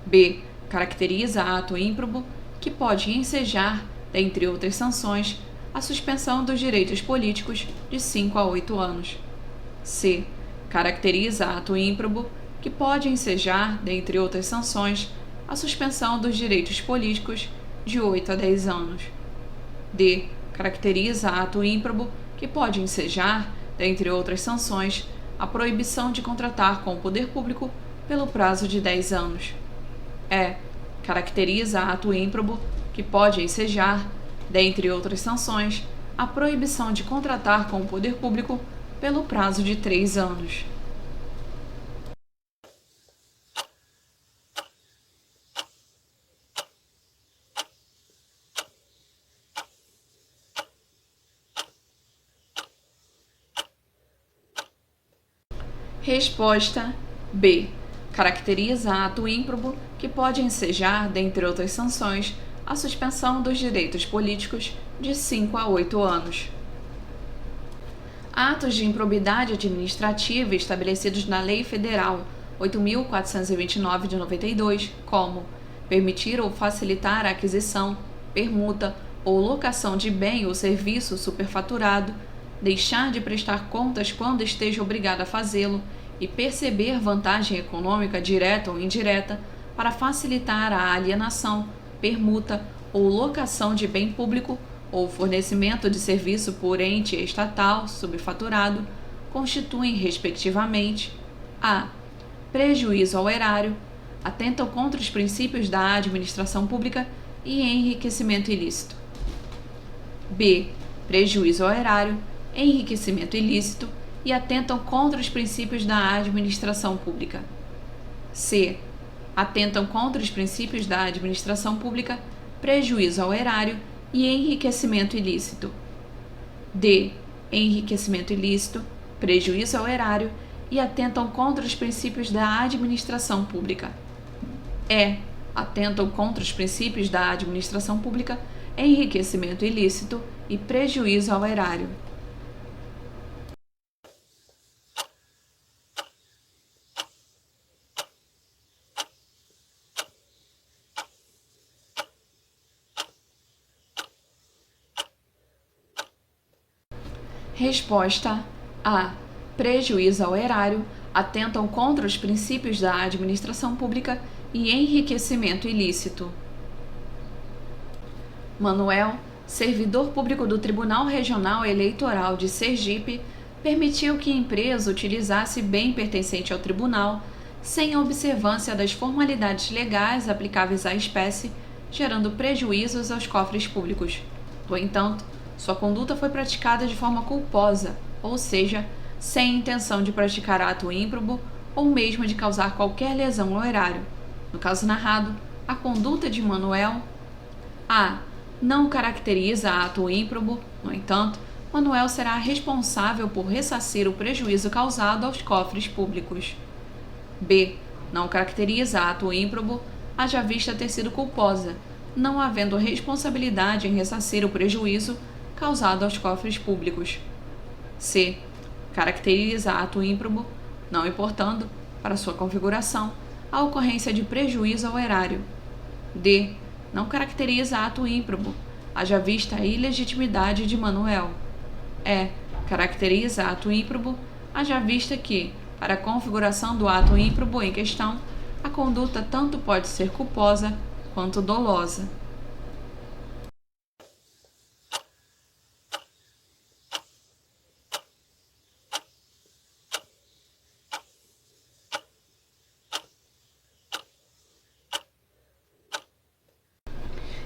B. caracteriza ato ímprobo que pode ensejar, dentre outras sanções, a suspensão dos direitos políticos de 5 a 8 anos. C. caracteriza ato ímprobo que pode ensejar, dentre outras sanções, a suspensão dos direitos políticos de 8 a 10 anos. D. Caracteriza ato ímprobo que pode ensejar, dentre outras sanções, a proibição de contratar com o poder público pelo prazo de 10 anos. E. Caracteriza ato ímprobo que pode ensejar, dentre outras sanções, a proibição de contratar com o poder público pelo prazo de 3 anos. Resposta B. Caracteriza ato ímprobo que pode ensejar, dentre outras sanções, a suspensão dos direitos políticos de 5 a 8 anos. Atos de improbidade administrativa estabelecidos na Lei Federal 8.429 de 92, como permitir ou facilitar a aquisição, permuta ou locação de bem ou serviço superfaturado, deixar de prestar contas quando esteja obrigado a fazê-lo e perceber vantagem econômica direta ou indireta para facilitar a alienação, permuta ou locação de bem público ou fornecimento de serviço por ente estatal subfaturado, constituem, respectivamente, a. Prejuízo ao erário, atentam contra os princípios da administração pública e enriquecimento ilícito. B. Prejuízo ao erário, enriquecimento ilícito e atentam contra os princípios da administração pública. C. Atentam contra os princípios da administração pública, prejuízo ao erário e enriquecimento ilícito. D. Enriquecimento ilícito, prejuízo ao erário e atentam contra os princípios da administração pública. E. Atentam contra os princípios da administração pública, enriquecimento ilícito e prejuízo ao erário. Resposta A. Prejuízo ao erário, atentam contra os princípios da administração pública e enriquecimento ilícito. Manuel, servidor público do Tribunal Regional Eleitoral de Sergipe, permitiu que a empresa utilizasse bem pertencente ao tribunal sem a observância das formalidades legais aplicáveis à espécie, gerando prejuízos aos cofres públicos. No entanto, sua conduta foi praticada de forma culposa, ou seja, sem intenção de praticar ato ímprobo ou mesmo de causar qualquer lesão ao erário. No caso narrado, a conduta de Manuel A. Não caracteriza ato ímprobo, no entanto, Manuel será responsável por ressarcir o prejuízo causado aos cofres públicos. B. Não caracteriza ato ímprobo, haja vista ter sido culposa, não havendo responsabilidade em ressarcir o prejuízo causado aos cofres públicos. C. Caracteriza ato ímprobo, não importando, para sua configuração, a ocorrência de prejuízo ao erário. D. Não caracteriza ato ímprobo, haja vista a ilegitimidade de Manuel. E. Caracteriza ato ímprobo, haja vista que, para a configuração do ato ímprobo em questão, a conduta tanto pode ser culposa quanto dolosa.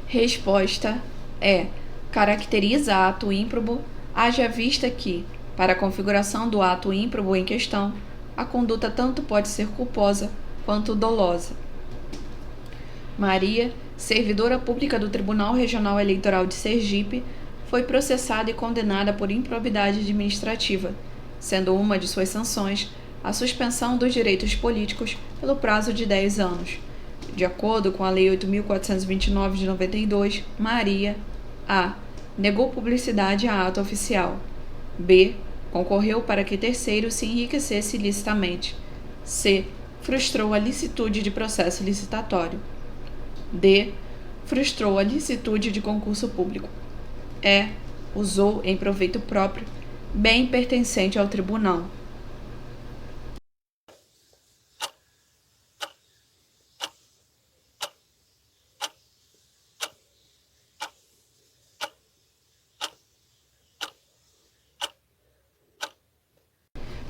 Resposta é: caracteriza ato ímprobo, haja vista que, para a configuração do ato ímprobo em questão, a conduta tanto pode ser culposa quanto dolosa. Maria, servidora pública do Tribunal Regional Eleitoral de Sergipe, foi processada e condenada por improbidade administrativa, sendo uma de suas sanções a suspensão dos direitos políticos pelo prazo de 10 anos. De acordo com a Lei 8.429 de 92, Maria A. negou publicidade a ato oficial. B. Concorreu para que terceiro se enriquecesse ilicitamente. C. Frustrou a licitude de processo licitatório. D. Frustrou a licitude de concurso público. E. Usou em proveito próprio bem pertencente ao tribunal.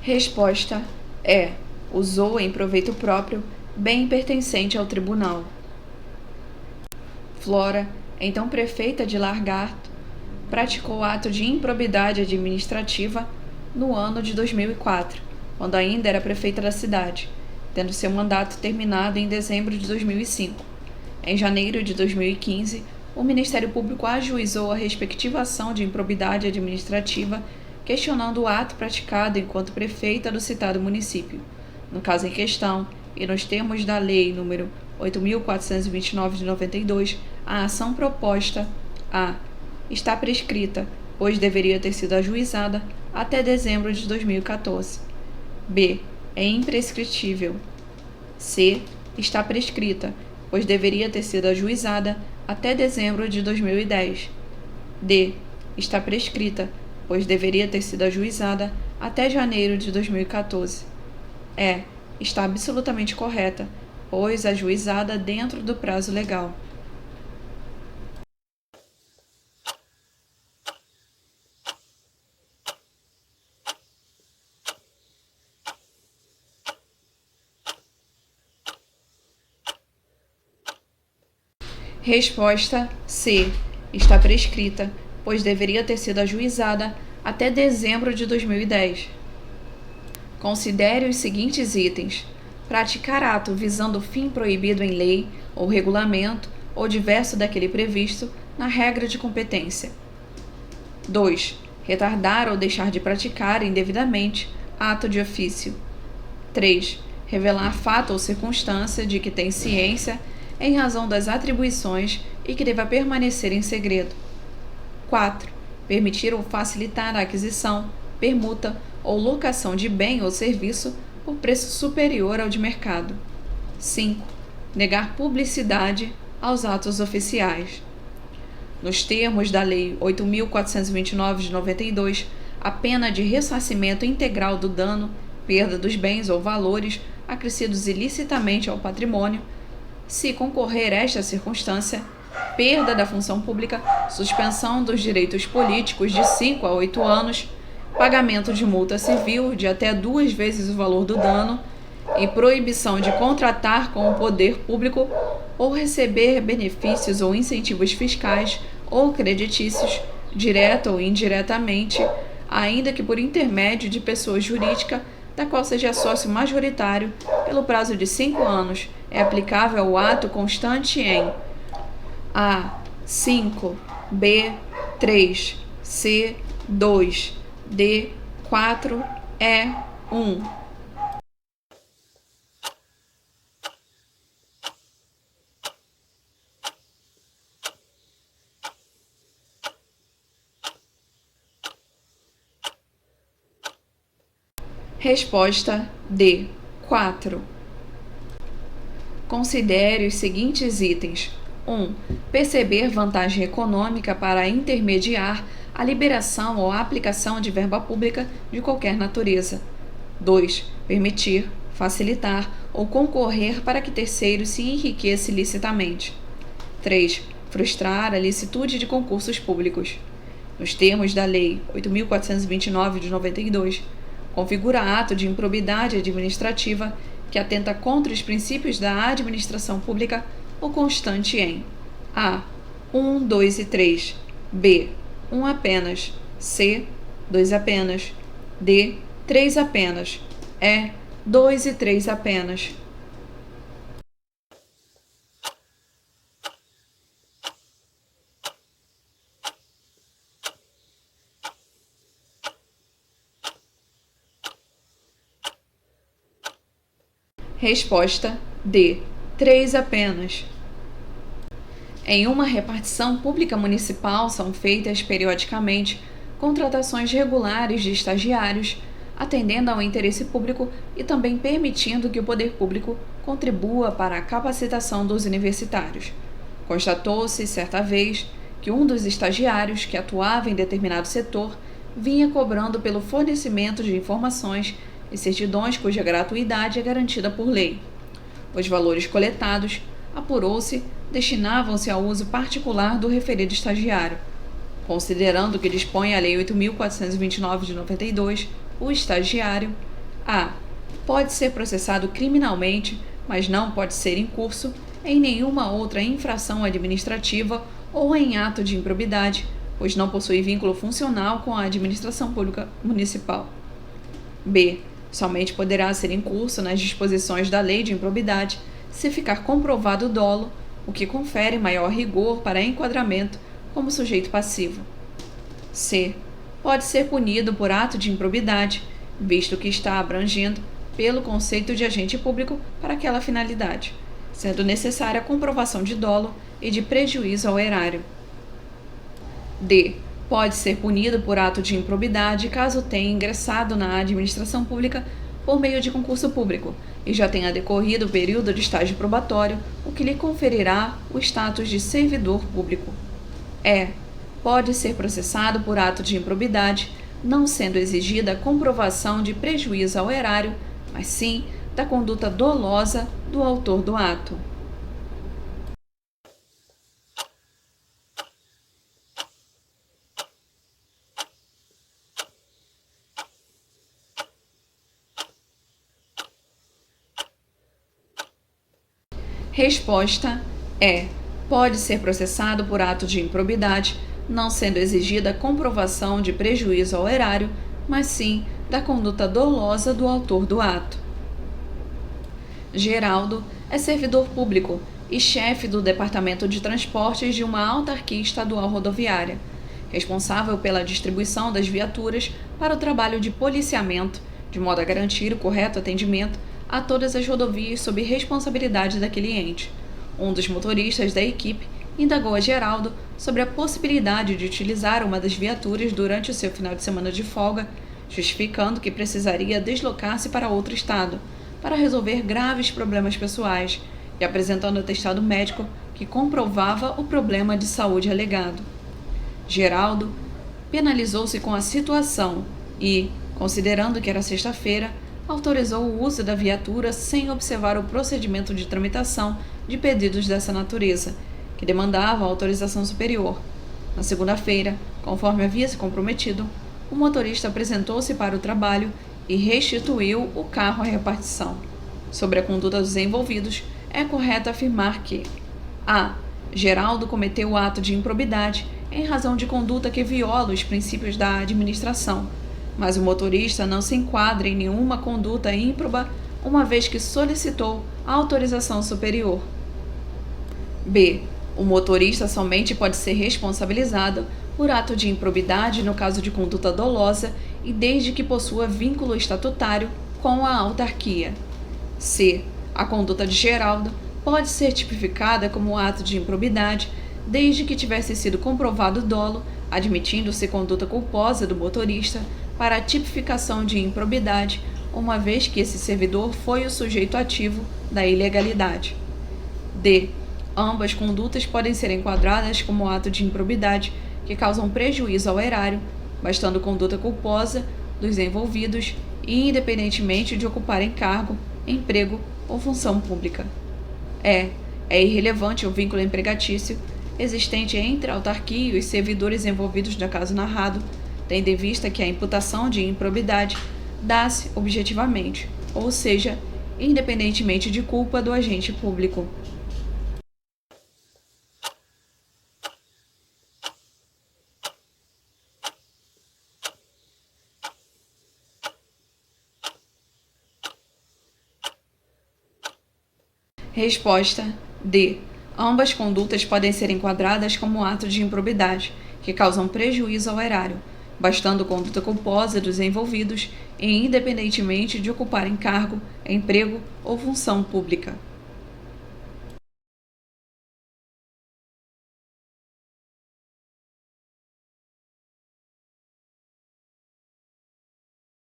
Resposta é: usou em proveito próprio bem pertencente ao tribunal. Flora, então prefeita de Lagarto, praticou ato de improbidade administrativa no ano de 2004, quando ainda era prefeita da cidade, tendo seu mandato terminado em dezembro de 2005. Em janeiro de 2015, o Ministério Público ajuizou a respectiva ação de improbidade administrativa, questionando o ato praticado enquanto prefeita do citado município. No caso em questão, e nos termos da Lei nº 8.429 de 92, a ação proposta a. Está prescrita, pois deveria ter sido ajuizada até dezembro de 2014. B. É imprescritível. C. Está prescrita, pois deveria ter sido ajuizada até dezembro de 2010. D. Está prescrita, pois deveria ter sido ajuizada até janeiro de 2014. E. Está absolutamente correta, pois ajuizada dentro do prazo legal. Resposta C. Está prescrita, pois deveria ter sido ajuizada até dezembro de 2010. Considere os seguintes itens: praticar ato visando fim proibido em lei ou regulamento ou diverso daquele previsto na regra de competência. 2. Retardar ou deixar de praticar indevidamente ato de ofício. 3. Revelar fato ou circunstância de que tem ciência em razão das atribuições e que deva permanecer em segredo. 4. Permitir ou facilitar a aquisição, permuta ou locação de bem ou serviço por preço superior ao de mercado. 5. Negar publicidade aos atos oficiais. Nos termos da Lei 8.429 de 92, a pena de ressarcimento integral do dano, perda dos bens ou valores acrescidos ilicitamente ao patrimônio, se concorrer esta circunstância, perda da função pública, suspensão dos direitos políticos de 5 a 8 anos, pagamento de multa civil de até 2 vezes o valor do dano e proibição de contratar com o poder público ou receber benefícios ou incentivos fiscais ou creditícios, direta ou indiretamente, ainda que por intermédio de pessoa jurídica da qual seja sócio majoritário, pelo prazo de 5 anos, é aplicável ao ato constante em A. 5, B. 3, C. 2, D. 4, E. 1. Resposta D. 4. Considere os seguintes itens. 1. Perceber vantagem econômica para intermediar a liberação ou a aplicação de verba pública de qualquer natureza. 2. Permitir, facilitar ou concorrer para que terceiros se enriqueçam ilicitamente. 3. Frustrar a licitude de concursos públicos. Nos termos da Lei 8.429 de 92, configura ato de improbidade administrativa que atenta contra os princípios da administração pública ou constante em A. 1, 2 e 3, B. 1 apenas, C. 2 apenas, D. 3 apenas, E. 2 e 3 apenas. Resposta D. 3 apenas. Em uma repartição pública municipal são feitas periodicamente contratações regulares de estagiários, atendendo ao interesse público e também permitindo que o poder público contribua para a capacitação dos universitários. Constatou-se, certa vez, que um dos estagiários que atuava em determinado setor vinha cobrando pelo fornecimento de informações e certidões cuja gratuidade é garantida por lei. Os valores coletados, apurou-se, destinavam-se ao uso particular do referido estagiário. Considerando que dispõe a Lei 8.429 de 92, o estagiário A. Pode ser processado criminalmente, mas não pode ser incurso em nenhuma outra infração administrativa ou em ato de improbidade, pois não possui vínculo funcional com a administração pública municipal. B. Somente poderá ser incurso nas disposições da lei de improbidade se ficar comprovado o dolo, o que confere maior rigor para enquadramento como sujeito passivo. C. Pode ser punido por ato de improbidade, visto que está abrangendo pelo conceito de agente público para aquela finalidade, sendo necessária a comprovação de dolo e de prejuízo ao erário. D. Pode ser punido por ato de improbidade caso tenha ingressado na administração pública por meio de concurso público e já tenha decorrido o período de estágio probatório, o que lhe conferirá o status de servidor público. E. Pode ser processado por ato de improbidade, não sendo exigida a comprovação de prejuízo ao erário, mas sim da conduta dolosa do autor do ato. Resposta é: pode ser processado por ato de improbidade, não sendo exigida a comprovação de prejuízo ao erário, mas sim da conduta dolosa do autor do ato. Geraldo é servidor público e chefe do Departamento de Transportes de uma autarquia estadual rodoviária, responsável pela distribuição das viaturas para o trabalho de policiamento, de modo a garantir o correto atendimento a todas as rodovias sob responsabilidade daquele ente. Um dos motoristas da equipe indagou a Geraldo sobre a possibilidade de utilizar uma das viaturas durante o seu final de semana de folga, justificando que precisaria deslocar-se para outro estado para resolver graves problemas pessoais e apresentando atestado médico que comprovava o problema de saúde alegado. Geraldo penalizou-se com a situação e, considerando que era sexta-feira, autorizou o uso da viatura sem observar o procedimento de tramitação de pedidos dessa natureza, que demandava autorização superior. Na segunda-feira, conforme havia se comprometido, o motorista apresentou-se para o trabalho e restituiu o carro à repartição. Sobre a conduta dos envolvidos, é correto afirmar que a. Geraldo cometeu o ato de improbidade em razão de conduta que viola os princípios da administração, mas o motorista não se enquadra em nenhuma conduta ímproba, uma vez que solicitou a autorização superior. B. O motorista somente pode ser responsabilizado por ato de improbidade no caso de conduta dolosa e desde que possua vínculo estatutário com a autarquia. C. A conduta de Geraldo pode ser tipificada como ato de improbidade desde que tivesse sido comprovado o dolo, admitindo-se conduta culposa do motorista para a tipificação de improbidade, uma vez que esse servidor foi o sujeito ativo da ilegalidade. D. Ambas condutas podem ser enquadradas como ato de improbidade que causam prejuízo ao erário, bastando conduta culposa dos envolvidos e independentemente de ocuparem cargo, emprego ou função pública. É irrelevante o vínculo empregatício existente entre a autarquia e os servidores envolvidos no caso narrado, tendo em vista que a imputação de improbidade dá-se objetivamente, ou seja, independentemente de culpa do agente público. Resposta D. Ambas condutas podem ser enquadradas como ato de improbidade, que causam prejuízo ao erário, bastando conduta culposa dos envolvidos e independentemente de ocuparem cargo, emprego ou função pública.